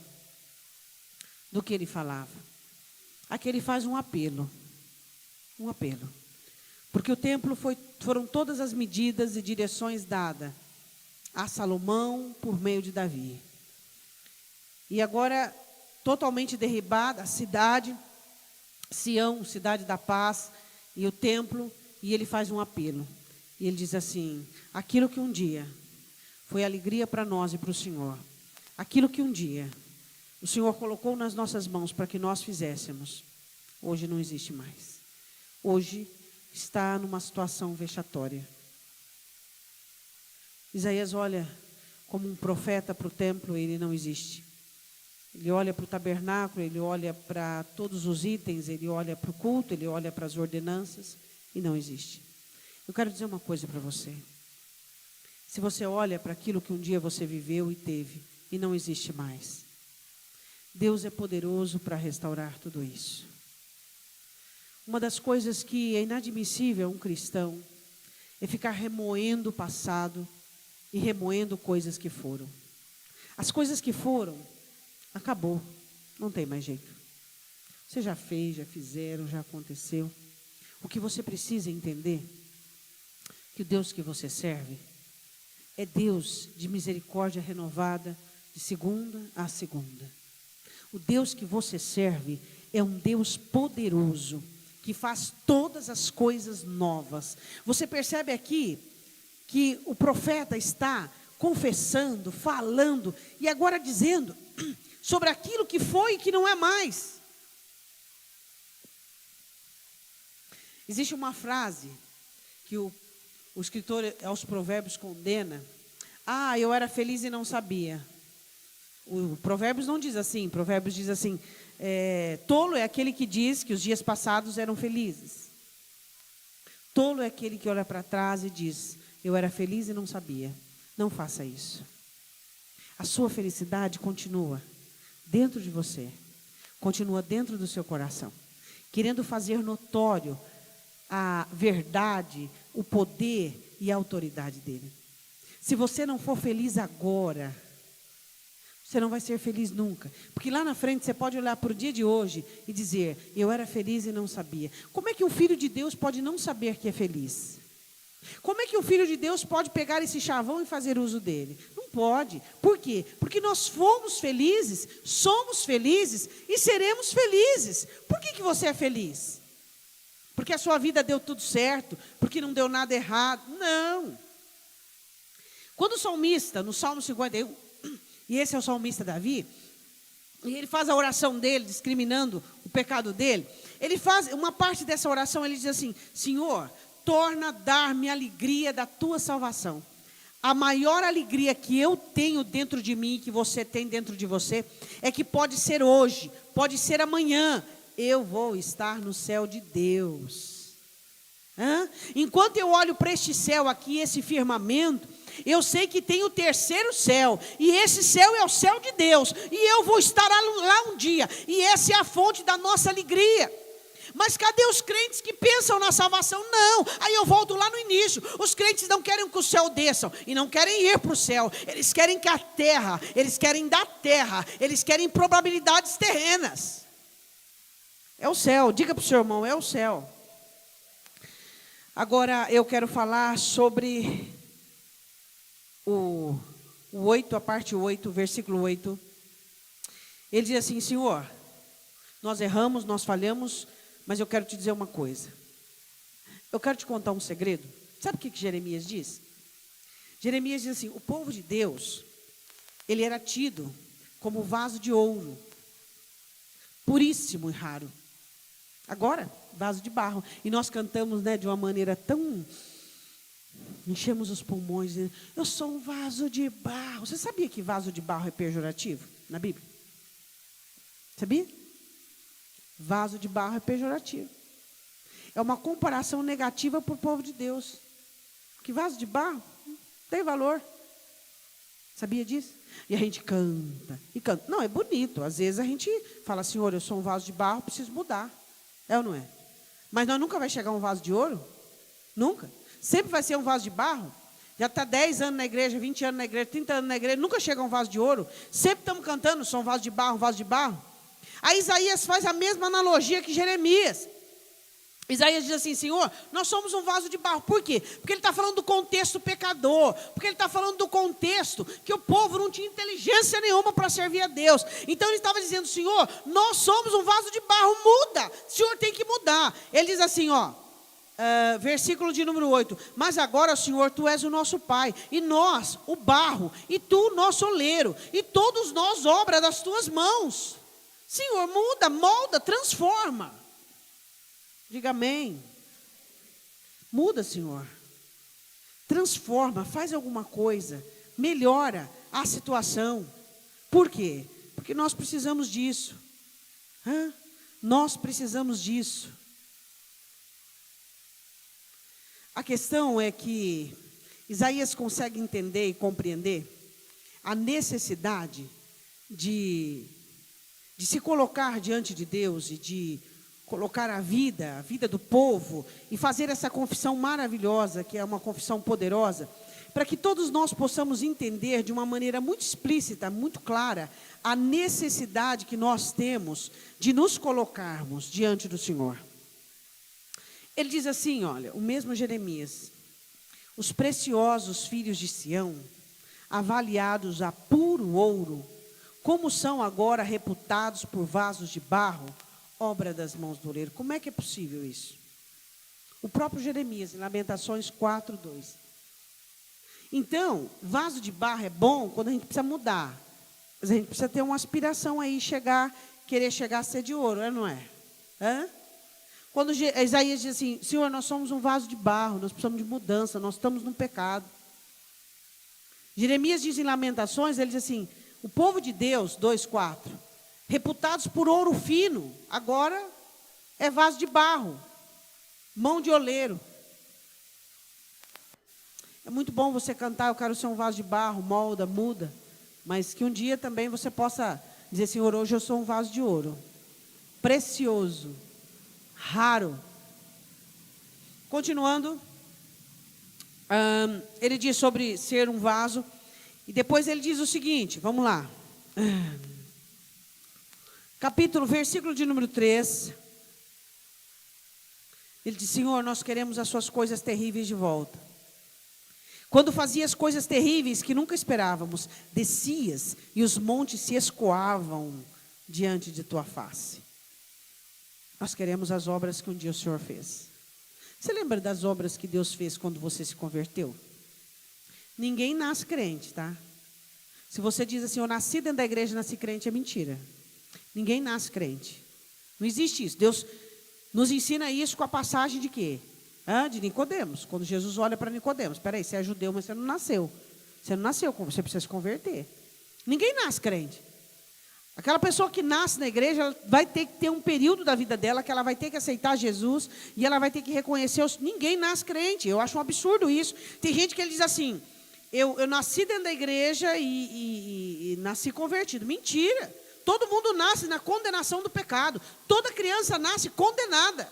[SPEAKER 2] Do que ele falava. Aqui ele faz um apelo. Um apelo. Porque o templo foram todas as medidas e direções dadas a Salomão por meio de Davi. E agora, totalmente derribada, a cidade, Sião, cidade da paz, e o templo, e ele faz um apelo. E ele diz assim: aquilo que um dia foi alegria para nós e para o Senhor, aquilo que um dia o Senhor colocou nas nossas mãos para que nós fizéssemos, hoje não existe mais. Hoje está numa situação vexatória. Isaías olha como um profeta para o templo, ele não existe. Ele olha para o tabernáculo, ele olha para todos os itens, ele olha para o culto, ele olha para as ordenanças e não existe. Eu quero dizer uma coisa para você. Se você olha para aquilo que um dia você viveu e teve e não existe mais, Deus é poderoso para restaurar tudo isso. Uma das coisas que é inadmissível a um cristão é ficar remoendo o passado e remoendo coisas que foram. As coisas que foram, acabou, não tem mais jeito. Você já fez, já fizeram, já aconteceu. O que você precisa entender, que o Deus que você serve é Deus de misericórdia renovada de segunda a segunda. O Deus que você serve é um Deus poderoso, que faz todas as coisas novas. Você percebe aqui que o profeta está confessando, falando e agora dizendo sobre aquilo que foi e que não é mais. Existe uma frase que o escritor aos Provérbios condena. Ah, eu era feliz e não sabia. O Provérbios não diz assim. Provérbios diz assim: tolo é aquele que diz que os dias passados eram felizes. Tolo é aquele que olha para trás e diz: eu era feliz e não sabia. Não faça isso. A sua felicidade continua dentro de você, continua dentro do seu coração, querendo fazer notório a verdade, o poder e a autoridade dele. Se você não for feliz agora, você não vai ser feliz nunca. Porque lá na frente você pode olhar para o dia de hoje e dizer: eu era feliz e não sabia. Como é que um filho de Deus pode não saber que é feliz? Como é que um filho de Deus pode pegar esse chavão e fazer uso dele? Não pode. Por quê? Porque nós fomos felizes, somos felizes e seremos felizes. Por que você é feliz? Porque a sua vida deu tudo certo? Porque não deu nada errado? Não. Quando o salmista, no Salmo 51, e esse é o salmista Davi, e ele faz a oração dele, discriminando o pecado dele, ele faz uma parte dessa oração, ele diz assim: Senhor, torna a dar-me a alegria da tua salvação. A maior alegria que eu tenho dentro de mim, que você tem dentro de você, é que pode ser hoje, pode ser amanhã, eu vou estar no céu de Deus. Enquanto eu olho para este céu aqui, esse firmamento, eu sei que tem o terceiro céu, e esse céu é o céu de Deus, e eu vou estar lá um dia, e essa é a fonte da nossa alegria. Mas cadê os crentes que pensam na salvação? Não, aí eu volto lá no início. Os crentes não querem que o céu desçam, e não querem ir para o céu. Eles querem que a terra, eles querem da terra, eles querem probabilidades terrenas. É o céu, diga para o seu irmão, é o céu. Agora eu quero falar sobre o 8, a parte 8, versículo 8. Ele diz assim: Senhor, nós erramos, nós falhamos, mas eu quero te dizer uma coisa. Eu quero te contar um segredo. Sabe o que Jeremias diz? Jeremias diz assim: o povo de Deus, ele era tido como vaso de ouro, puríssimo e raro. Agora, vaso de barro. E nós cantamos, de uma maneira tão... enchemos os pulmões, dizendo: eu sou um vaso de barro. Você sabia que vaso de barro é pejorativo na Bíblia? Sabia? Vaso de barro é pejorativo. É uma comparação negativa para o povo de Deus. Que vaso de barro não tem valor. Sabia disso? E a gente canta e canta. Não, é bonito. Às vezes a gente fala: Senhor, eu sou um vaso de barro, preciso mudar. É ou não é? Mas nós nunca vai chegar um vaso de ouro? Nunca. Sempre vai ser um vaso de barro. Já está 10 anos na igreja, 20 anos na igreja, 30 anos na igreja, nunca chega um vaso de ouro. Sempre estamos cantando: sou um vaso de barro, um vaso de barro. Aí Isaías faz a mesma analogia que Jeremias. Isaías diz assim: Senhor, nós somos um vaso de barro. Por quê? Porque ele está falando do contexto pecador. Porque ele está falando do contexto que o povo não tinha inteligência nenhuma para servir a Deus. Então ele estava dizendo: Senhor, nós somos um vaso de barro, muda. O Senhor tem que mudar. Ele diz assim, versículo de número 8: mas agora, Senhor, Tu és o nosso Pai, e nós, o barro, e Tu, o nosso oleiro, e todos nós, obra das Tuas mãos. Senhor, muda, molda, transforma. Diga amém. Muda, Senhor. Transforma, faz alguma coisa, melhora a situação. Por quê? Porque nós precisamos disso. Nós precisamos disso. A questão é que Isaías consegue entender e compreender a necessidade de se colocar diante de Deus e de colocar a vida do povo e fazer essa confissão maravilhosa, que é uma confissão poderosa, para que todos nós possamos entender de uma maneira muito explícita, muito clara, a necessidade que nós temos de nos colocarmos diante do Senhor. Ele diz assim, olha, o mesmo Jeremias: os preciosos filhos de Sião, avaliados a puro ouro, como são agora reputados por vasos de barro, obra das mãos do oleiro. Como é que é possível isso? O próprio Jeremias, em Lamentações 4:2. Então, vaso de barro é bom quando a gente precisa mudar. Mas a gente precisa ter uma aspiração aí, querer chegar a ser de ouro, não é? Hã? Quando Isaías diz assim, Senhor, nós somos um vaso de barro, nós precisamos de mudança, nós estamos no pecado. Jeremias diz em Lamentações, ele diz assim, o povo de Deus, 2:4, reputados por ouro fino, agora é vaso de barro, mão de oleiro. É muito bom você cantar, eu quero ser um vaso de barro, molda, muda, mas que um dia também você possa dizer, Senhor, hoje eu sou um vaso de ouro, precioso, raro. Continuando, ele diz sobre ser um vaso, e depois ele diz o seguinte, vamos lá. Versículo de número 3. Ele diz, Senhor, nós queremos as suas coisas terríveis de volta. Quando fazias coisas terríveis que nunca esperávamos, descias e os montes se escoavam diante de tua face. Nós queremos as obras que um dia o Senhor fez. Você lembra das obras que Deus fez quando você se converteu? Ninguém nasce crente, tá? Se você diz assim, eu nasci dentro da igreja, nasci crente, é mentira. Ninguém nasce crente. Não existe isso. Deus nos ensina isso com a passagem de quê? De Nicodemos. Quando Jesus olha para Nicodemos. Espera aí, você é judeu, mas você não nasceu. Você não nasceu, você precisa se converter. Ninguém nasce crente. Aquela pessoa que nasce na igreja, ela vai ter que ter um período da vida dela que ela vai ter que aceitar Jesus e ela vai ter que reconhecer. Ninguém nasce crente. Eu acho um absurdo isso. Tem gente que ele diz assim, eu nasci dentro da igreja e nasci convertido. Mentira. Todo mundo nasce na condenação do pecado. Toda criança nasce condenada.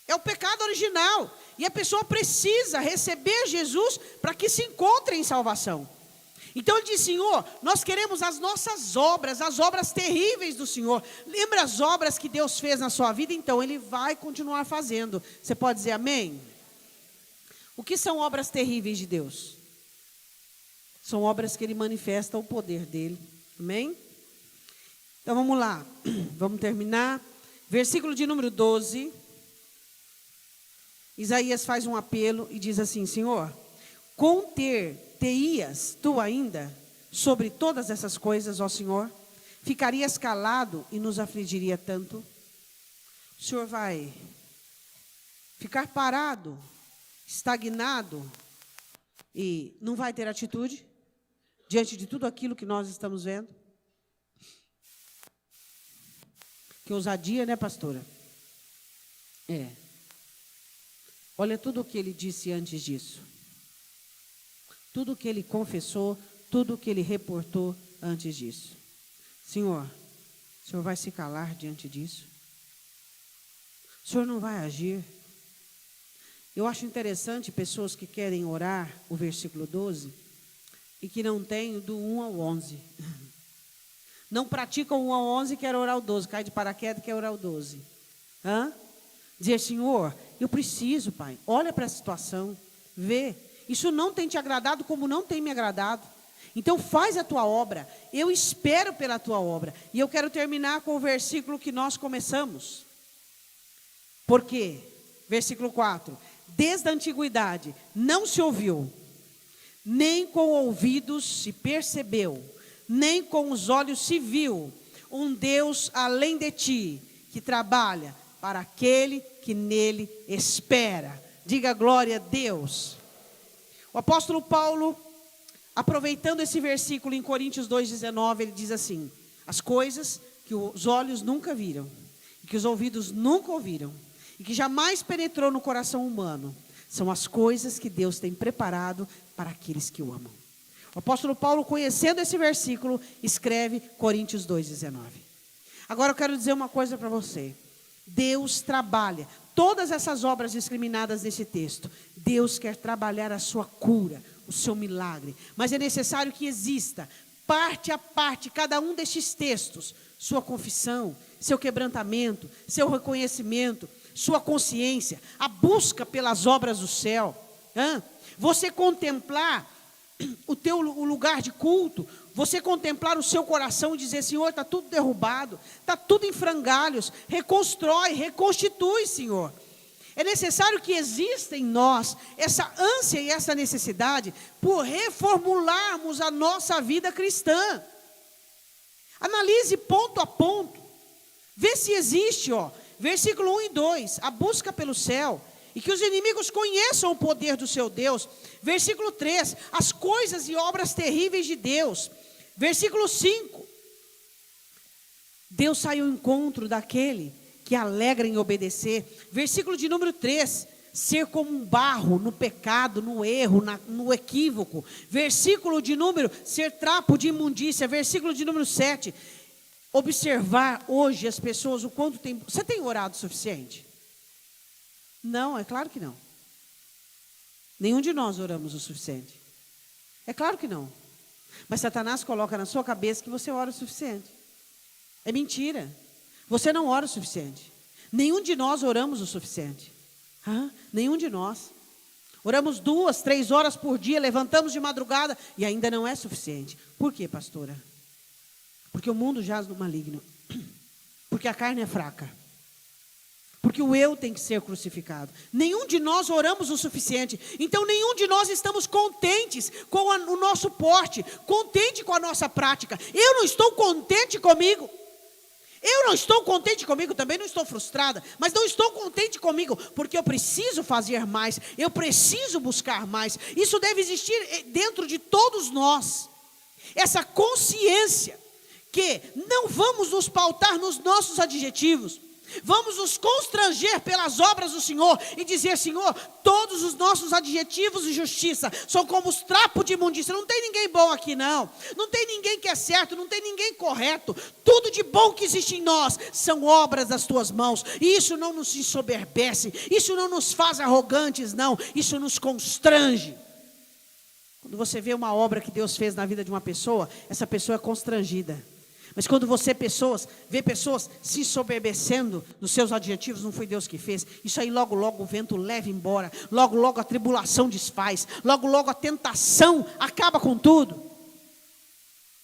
[SPEAKER 2] É o pecado original. E a pessoa precisa receber Jesus para que se encontre em salvação. Então ele diz, Senhor, nós queremos as nossas obras, as obras terríveis do Senhor. Lembra as obras que Deus fez na sua vida? Então Ele vai continuar fazendo. Você pode dizer amém? O que são obras terríveis de Deus? São obras que Ele manifesta o poder dEle. Amém? Então vamos lá. Vamos terminar. Versículo de número 12. Isaías faz um apelo e diz assim, Senhor, conter-te-ias tu ainda sobre todas essas coisas, ó Senhor? Ficarias calado e nos afligiria tanto? O Senhor vai ficar parado, estagnado e não vai ter atitude diante de tudo aquilo que nós estamos vendo? Que ousadia, né, pastora? Olha tudo o que ele disse antes disso. Tudo o que ele confessou, tudo o que ele reportou antes disso. Senhor, o Senhor vai se calar diante disso? O Senhor não vai agir? Eu acho interessante pessoas que querem orar o versículo 12 e que não têm do 1 ao 11. Não praticam o 1 ao 11 e querem orar o 12. Cai de paraquedas e quer orar o 12. Dizer, Senhor, eu preciso, Pai. Olha para a situação. Vê. Isso não tem te agradado como não tem me agradado. Então faz a tua obra. Eu espero pela tua obra. E eu quero terminar com o versículo que nós começamos. Por quê? Versículo 4. Desde a antiguidade não se ouviu, nem com ouvidos se percebeu, nem com os olhos se viu um Deus além de ti, que trabalha para aquele que nele espera. Diga glória a Deus. O apóstolo Paulo, aproveitando esse versículo em Coríntios 2,19, ele diz assim, as coisas que os olhos nunca viram, e que os ouvidos nunca ouviram, e que jamais penetrou no coração humano, são as coisas que Deus tem preparado para aqueles que o amam. O apóstolo Paulo, conhecendo esse versículo, escreve Coríntios 2,19. Agora eu quero dizer uma coisa para você. Deus trabalha todas essas obras discriminadas nesse texto. Deus quer trabalhar a sua cura, o seu milagre. Mas é necessário que exista, parte a parte, cada um destes textos, sua confissão, seu quebrantamento, seu reconhecimento, sua consciência, a busca pelas obras do céu. Você contemplar o lugar de culto, você contemplar o seu coração e dizer, Senhor, está tudo derrubado, está tudo em frangalhos, reconstrói, reconstitui, Senhor. É necessário que exista em nós essa ânsia e essa necessidade por reformularmos a nossa vida cristã. Analise ponto a ponto, vê se existe, versículo 1 e 2, a busca pelo céu, e que os inimigos conheçam o poder do seu Deus. Versículo 3, as coisas e obras terríveis de Deus. Versículo 5, Deus sai ao encontro daquele que alegra em obedecer. Versículo de número 3, ser como um barro no pecado, no erro, no equívoco. Versículo de número, ser trapo de imundícia. Versículo de número 7, observar hoje as pessoas, o quanto tem. Você tem orado o suficiente? Não, é claro que não. Nenhum de nós oramos o suficiente. É claro que não. Mas Satanás coloca na sua cabeça que você ora o suficiente. É mentira. Você não ora o suficiente. Nenhum de nós oramos o suficiente. Nenhum de nós. Oramos 2, 3 horas por dia, levantamos de madrugada e ainda não é suficiente. Por quê, pastora? Porque o mundo jaz no maligno. Porque a carne é fraca. Porque o eu tem que ser crucificado. Nenhum de nós oramos o suficiente. Então nenhum de nós estamos contentes com o nosso porte, contente com a nossa prática. Eu não estou contente comigo. Eu não estou contente comigo, também não estou frustrada, mas não estou contente comigo, porque eu preciso fazer mais, eu preciso buscar mais. Isso deve existir dentro de todos nós. Essa consciência que não vamos nos pautar nos nossos adjetivos, vamos nos constranger pelas obras do Senhor e dizer, Senhor, todos os nossos adjetivos de justiça são como os trapos de imundícia. Não tem ninguém bom aqui não, não tem ninguém que é certo, não tem ninguém correto. Tudo de bom que existe em nós são obras das tuas mãos, e isso não nos ensoberbece, isso não nos faz arrogantes não, isso nos constrange. Quando você vê uma obra que Deus fez na vida de uma pessoa, essa pessoa é constrangida. Mas quando você vê pessoas se ensoberbecendo dos seus adjetivos, não foi Deus que fez. Isso aí logo logo o vento leva embora. Logo logo a tribulação desfaz. Logo logo a tentação acaba com tudo.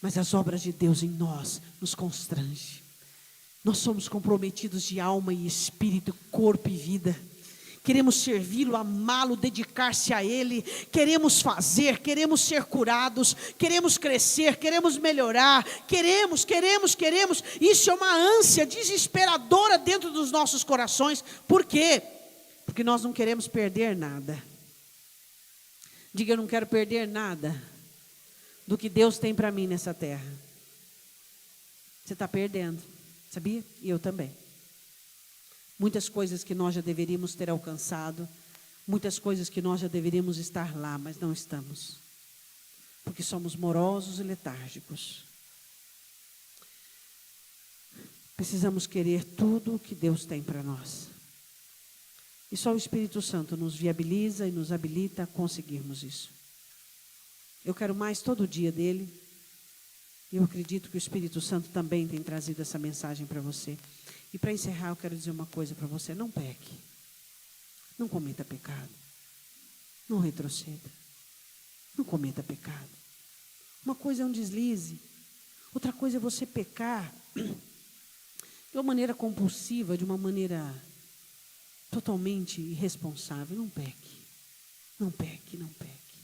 [SPEAKER 2] Mas as obras de Deus em nós nos constrange. Nós somos comprometidos de alma e espírito, corpo e vida. Queremos servi-lo, amá-lo, dedicar-se a Ele. Queremos fazer, queremos ser curados. Queremos crescer, queremos melhorar. Queremos. Isso é uma ânsia desesperadora dentro dos nossos corações. Por quê? Porque nós não queremos perder nada. Diga, eu não quero perder nada do que Deus tem para mim nessa terra. Você está perdendo, sabia? E eu também. Muitas coisas que nós já deveríamos ter alcançado, muitas coisas que nós já deveríamos estar lá, mas não estamos, porque somos morosos e letárgicos. Precisamos querer tudo o que Deus tem para nós. E só o Espírito Santo nos viabiliza e nos habilita a conseguirmos isso. Eu quero mais todo dia dele, e eu acredito que o Espírito Santo também tem trazido essa mensagem para você. E para encerrar, eu quero dizer uma coisa para você: não peque, não cometa pecado, não retroceda, não cometa pecado. Uma coisa é um deslize, outra coisa é você pecar de uma maneira compulsiva, de uma maneira totalmente irresponsável. Não peque, não peque, não peque,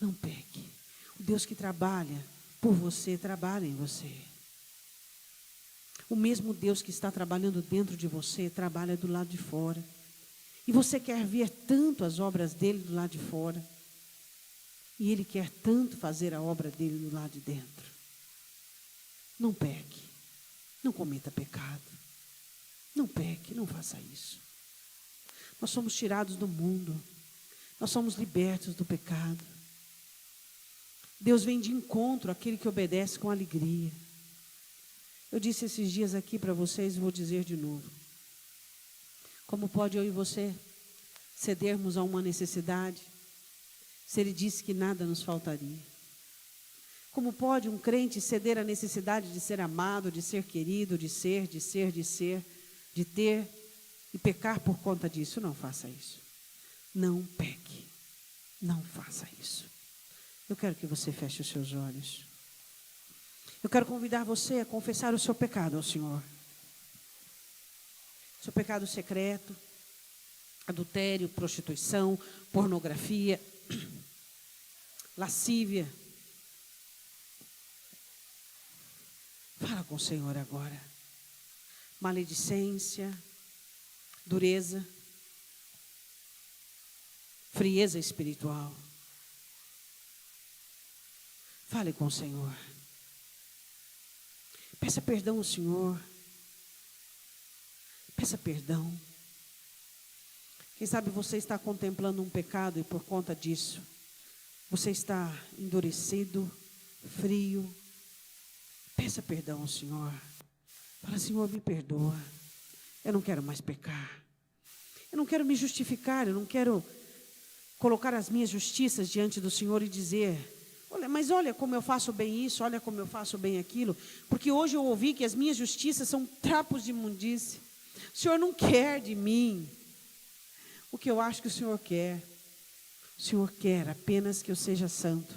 [SPEAKER 2] não peque. O Deus que trabalha por você, trabalha em você. O mesmo Deus que está trabalhando dentro de você, trabalha do lado de fora. E você quer ver tanto as obras dele do lado de fora. E ele quer tanto fazer a obra dele do lado de dentro. Não peque, não cometa pecado. Não peque, não faça isso. Nós somos tirados do mundo. Nós somos libertos do pecado. Deus vem de encontro àquele que obedece com alegria. Eu disse esses dias aqui para vocês e vou dizer de novo. Como pode eu e você cedermos a uma necessidade, se Ele disse que nada nos faltaria? Como pode um crente ceder à necessidade de ser amado, de ser querido, de ter e pecar por conta disso? Não faça isso. Não peque. Não faça isso. Eu quero que você feche os seus olhos. Eu quero convidar você a confessar o seu pecado ao Senhor. Seu pecado secreto, adultério, prostituição, pornografia, lascívia. Fala com o Senhor agora. Maledicência, dureza, frieza espiritual. Fale com o Senhor. Peça perdão ao Senhor. Peça perdão. Quem sabe você está contemplando um pecado e por conta disso, você está endurecido, frio. Peça perdão ao Senhor. Fala, Senhor, me perdoa. Eu não quero mais pecar. Eu não quero me justificar, eu não quero colocar as minhas justiças diante do Senhor e dizer, mas olha como eu faço bem isso, olha como eu faço bem aquilo. Porque hoje eu ouvi que as minhas justiças são trapos de imundície. O Senhor não quer de mim o que eu acho que o Senhor quer. O Senhor quer apenas que eu seja santo,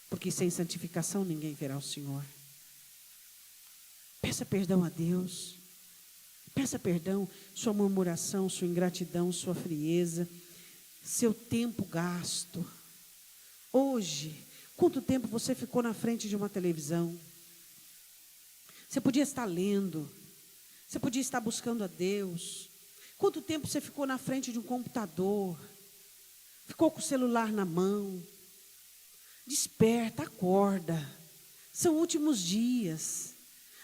[SPEAKER 2] porque sem santificação ninguém verá o Senhor. Peça perdão a Deus. Peça perdão, sua murmuração, sua ingratidão, sua frieza, seu tempo gasto. Hoje, quanto tempo você ficou na frente de uma televisão? Você podia estar lendo, você podia estar buscando a Deus. Quanto tempo você ficou na frente de um computador? Ficou com o celular na mão? Desperta, acorda. São últimos dias.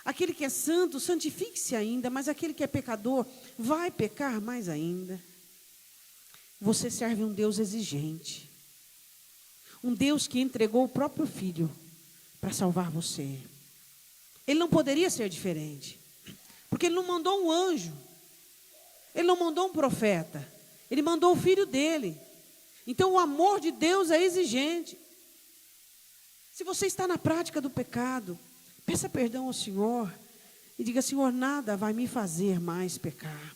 [SPEAKER 2] Aquele que é santo, santifique-se ainda, mas aquele que é pecador, vai pecar mais ainda. Você serve um Deus exigente. Um Deus que entregou o próprio Filho para salvar você. Ele não poderia ser diferente. Porque Ele não mandou um anjo. Ele não mandou um profeta. Ele mandou o Filho dele. Então o amor de Deus é exigente. Se você está na prática do pecado, peça perdão ao Senhor e diga, Senhor, nada vai me fazer mais pecar.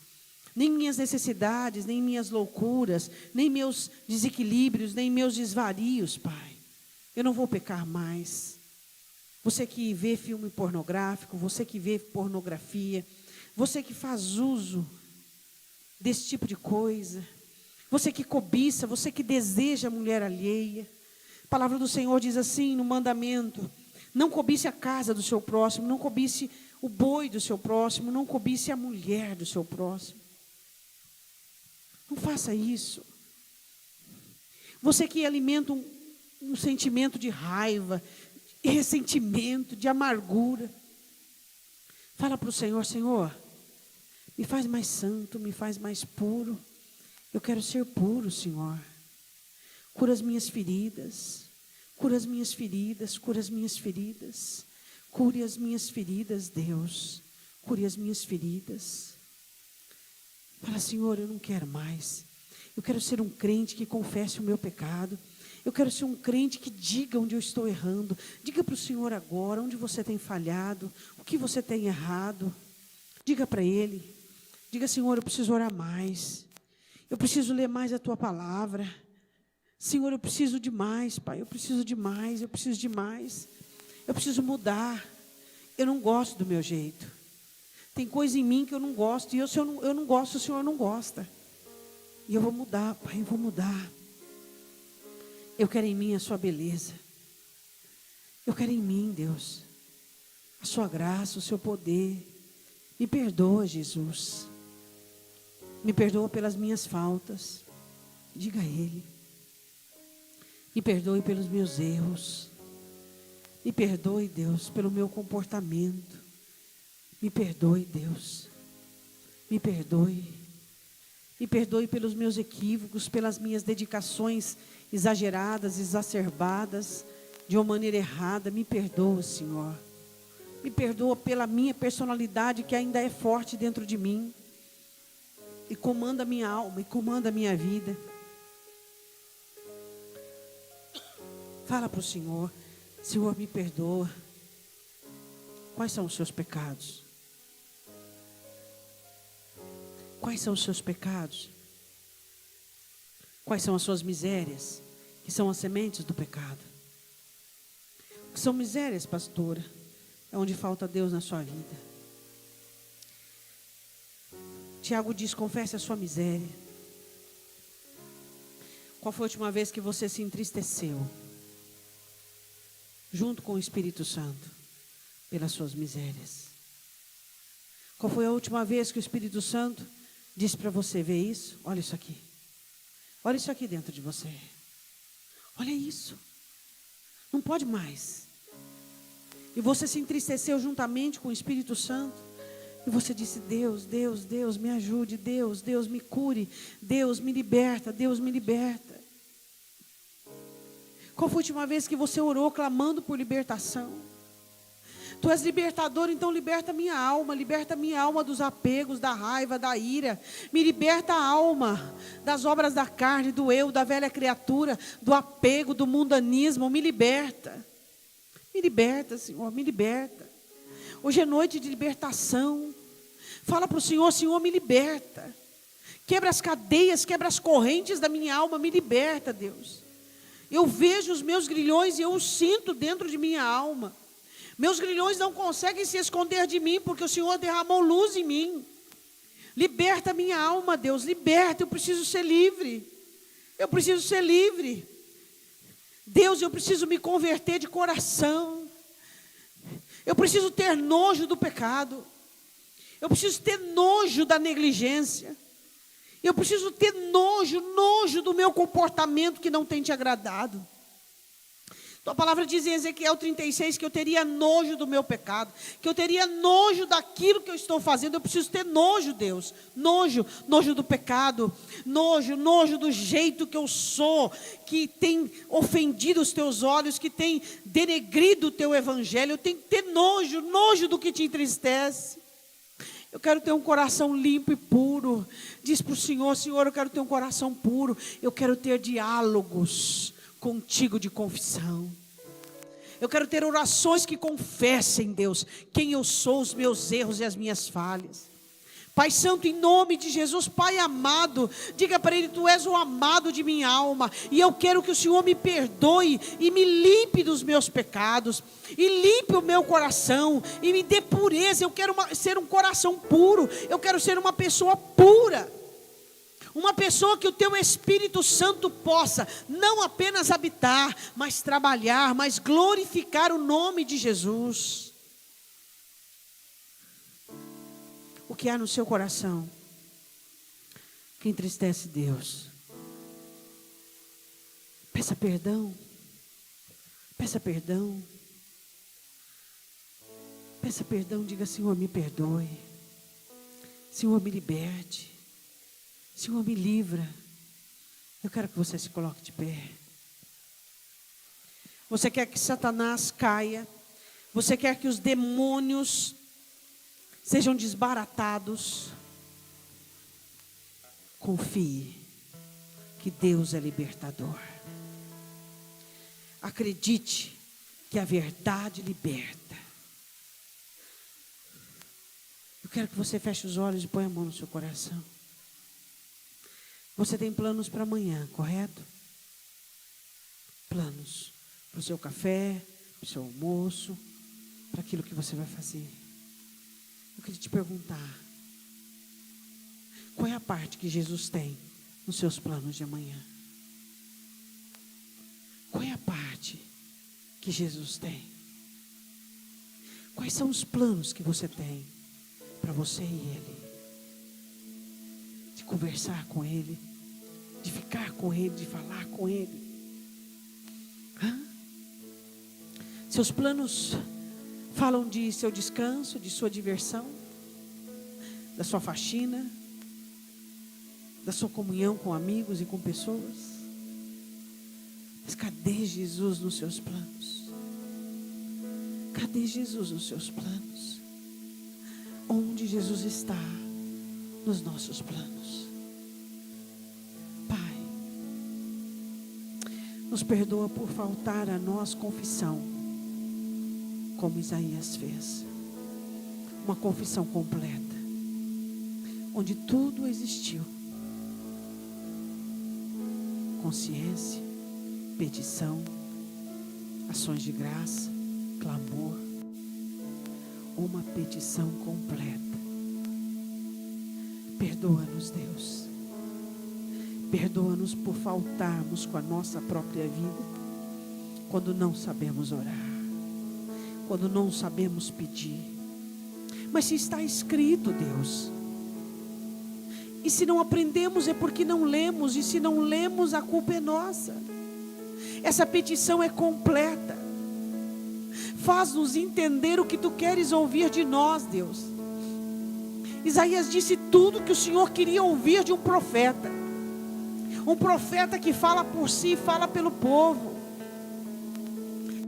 [SPEAKER 2] Nem minhas necessidades, nem minhas loucuras, nem meus desequilíbrios, nem meus desvarios, Pai. Eu não vou pecar mais. Você que vê filme pornográfico, você que vê pornografia, você que faz uso desse tipo de coisa, você que cobiça, você que deseja a mulher alheia. A palavra do Senhor diz assim no mandamento: não cobice a casa do seu próximo, não cobice o boi do seu próximo, não cobice a mulher do seu próximo. Não faça isso. Você que alimenta um sentimento de raiva, de ressentimento, de amargura, fala para o Senhor, Senhor, me faz mais santo, me faz mais puro. Eu quero ser puro, Senhor. Cura as minhas feridas. Cura as minhas feridas, cura as minhas feridas. Cure as minhas feridas, Deus. Cure as minhas feridas. Fala, Senhor, eu não quero mais. Eu quero ser um crente que confesse o meu pecado. Eu quero ser um crente que diga onde eu estou errando. Diga para o Senhor agora onde você tem falhado, o que você tem errado. Diga para Ele. Diga, Senhor, eu preciso orar mais. Eu preciso ler mais a Tua palavra. Senhor, eu preciso de mais, Pai. Eu preciso de mais, eu preciso de mais. Eu preciso mudar. Eu não gosto do meu jeito. Tem coisa em mim que eu não gosto. E se eu não gosto, o Senhor não gosta. E eu vou mudar, Pai, eu vou mudar. Eu quero em mim a sua beleza. Eu quero em mim, Deus, a sua graça, o seu poder. Me perdoa, Jesus. Me perdoa pelas minhas faltas. Diga a Ele. Me perdoe pelos meus erros. Me perdoe, Deus, pelo meu comportamento. Me perdoe, Deus. Me perdoe. Me perdoe pelos meus equívocos, pelas minhas dedicações exageradas, exacerbadas, de uma maneira errada. Me perdoa, Senhor. Me perdoa pela minha personalidade que ainda é forte dentro de mim. E comanda a minha alma, e comanda a minha vida. Fala para o Senhor. Senhor, me perdoa. Quais são os seus pecados? Quais são os seus pecados? Quais são as suas misérias, que são as sementes do pecado? que são misérias, pastora, é onde falta Deus na sua vida. Tiago diz: confesse a sua miséria. Qual foi a última vez que você se entristeceu, junto com o Espírito Santo, pelas suas misérias? Qual foi a última vez que o Espírito Santo disse para você: vê isso? Olha isso aqui. Olha isso aqui dentro de você. Olha isso. Não pode mais. E você se entristeceu juntamente com o Espírito Santo. E você disse: Deus, Deus, Deus, me ajude. Deus, Deus, me cure. Deus, me liberta. Deus, me liberta. Qual foi a última vez que você orou clamando por libertação? Tu és libertador, então liberta minha alma dos apegos, da raiva, da ira. Me liberta a alma das obras da carne, do eu, da velha criatura, do apego, do mundanismo. Me liberta, Senhor, me liberta. Hoje é noite de libertação. Fala para o Senhor: Senhor, me liberta. Quebra as cadeias, quebra as correntes da minha alma, me liberta, Deus. Eu vejo os meus grilhões e eu os sinto dentro de minha alma. Meus grilhões não conseguem se esconder de mim, porque o Senhor derramou luz em mim. Liberta a minha alma, Deus, liberta. Eu preciso ser livre. Eu preciso ser livre. Deus, eu preciso me converter de coração. Eu preciso ter nojo do pecado. Eu preciso ter nojo da negligência. Eu preciso ter nojo do meu comportamento que não tem te agradado. Tua palavra diz em Ezequiel 36 que eu teria nojo do meu pecado, que eu teria nojo daquilo que eu estou fazendo. Eu preciso ter nojo, Deus, nojo do pecado, nojo do jeito que eu sou, que tem ofendido os teus olhos, que tem denegrido o teu evangelho. Eu tenho que ter nojo do que te entristece. Eu quero ter um coração limpo e puro. Diz para o Senhor: Senhor, eu quero ter um coração puro. Eu quero ter diálogos contigo de confissão. Eu quero ter orações que confessem, Deus, quem eu sou, os meus erros e as minhas falhas. Pai Santo, em nome de Jesus, Pai amado, diga para Ele: Tu és o amado de minha alma, e eu quero que o Senhor me perdoe e me limpe dos meus pecados, e limpe o meu coração, e me dê pureza. Eu quero ser um coração puro, eu quero ser uma pessoa pura. Uma pessoa que o teu Espírito Santo possa não apenas habitar, mas trabalhar, mas glorificar o nome de Jesus. O que há no seu coração que entristece Deus? Peça perdão. Peça perdão. Peça perdão, diga: Senhor, me perdoe. Senhor, me liberte. Senhor, me livra. Eu quero que você se coloque de pé. Você quer que Satanás caia? Você quer que os demônios sejam desbaratados? Confie que Deus é libertador. Acredite que a verdade liberta. Eu quero que você feche os olhos e ponha a mão no seu coração. Você tem planos para amanhã, correto? Planos para o seu café, para o seu almoço, para aquilo que você vai fazer. Eu queria te perguntar: qual é a parte que Jesus tem nos seus planos de amanhã? Qual é a parte que Jesus tem? Quais são os planos que você tem para você e Ele? De conversar com Ele, de ficar com Ele, de falar com Ele. Seus planos falam de seu descanso, de sua diversão, da sua faxina, da sua comunhão com amigos e com pessoas. Mas cadê Jesus nos seus planos? Cadê Jesus nos seus planos? Onde Jesus está nos nossos planos? Pai, nos perdoa por faltar a nós confissão, como Isaías fez. Uma confissão completa, onde tudo existiu: consciência, petição, ações de graça, clamor, uma petição completa. Perdoa-nos, Deus. Perdoa-nos por faltarmos com a nossa própria vida, quando não sabemos orar, quando não sabemos pedir. Mas se está escrito, Deus, e se não aprendemos é porque não lemos, e se não lemos a culpa é nossa. Essa petição é completa. Faz-nos entender o que Tu queres ouvir de nós, Deus. Isaías disse tudo que o Senhor queria ouvir de um profeta. Um profeta que fala por si, fala pelo povo.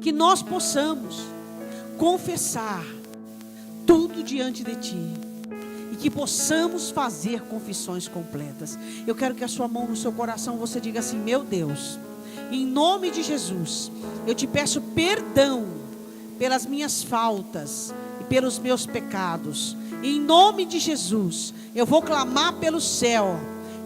[SPEAKER 2] Que nós possamos confessar tudo diante de Ti. E que possamos fazer confissões completas. Eu quero que a sua mão no seu coração, você diga assim: meu Deus, em nome de Jesus, eu Te peço perdão pelas minhas faltas e pelos meus pecados. Em nome de Jesus, eu vou clamar pelo céu,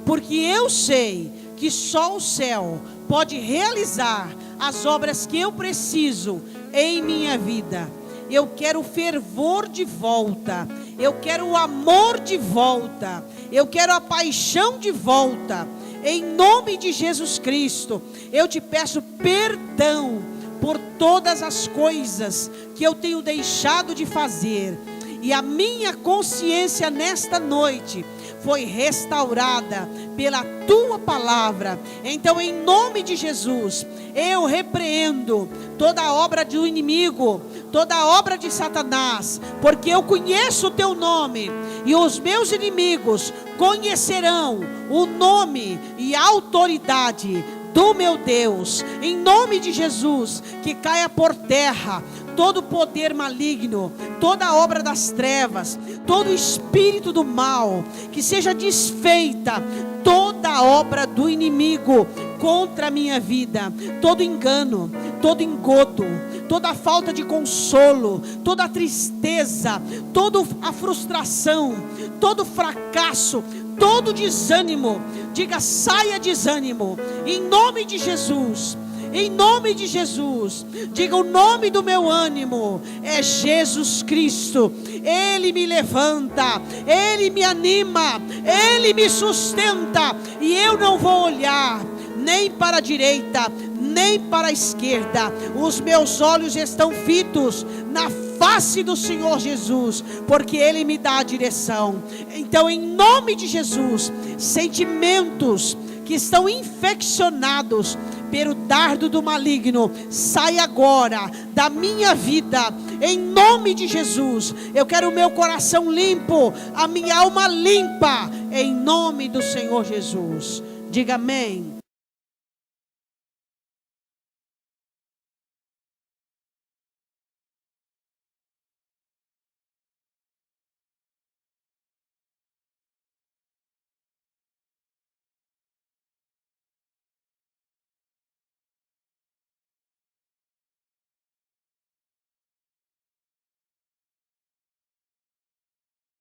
[SPEAKER 2] porque eu sei que só o céu pode realizar as obras que eu preciso em minha vida. Eu quero o fervor de volta, eu quero o amor de volta, eu quero a paixão de volta. Em nome de Jesus Cristo, eu Te peço perdão por todas as coisas que eu tenho deixado de fazer. E a minha consciência nesta noite foi restaurada pela Tua palavra. Então, em nome de Jesus, eu repreendo toda a obra do inimigo, toda a obra de Satanás, porque eu conheço o Teu nome, e os meus inimigos conhecerão o nome e a autoridade do meu Deus. Em nome de Jesus, que caia por terra todo poder maligno, toda obra das trevas, todo espírito do mal, que seja desfeita toda obra do inimigo contra a minha vida, todo engano, todo engodo, toda falta de consolo, toda a tristeza, toda a frustração, todo fracasso, todo desânimo. Diga: saia desânimo, em nome de Jesus. Em nome de Jesus. Diga: o nome do meu ânimo é Jesus Cristo. Ele me levanta, Ele me anima, Ele me sustenta. E eu não vou olhar nem para a direita, nem para a esquerda. Os meus olhos estão fitos na face do Senhor Jesus, porque Ele me dá a direção. Então, em nome de Jesus, sentimentos que estão infeccionados pelo dardo do maligno, sai agora da minha vida, em nome de Jesus. Eu quero o meu coração limpo, a minha alma limpa, em nome do Senhor Jesus. Diga amém.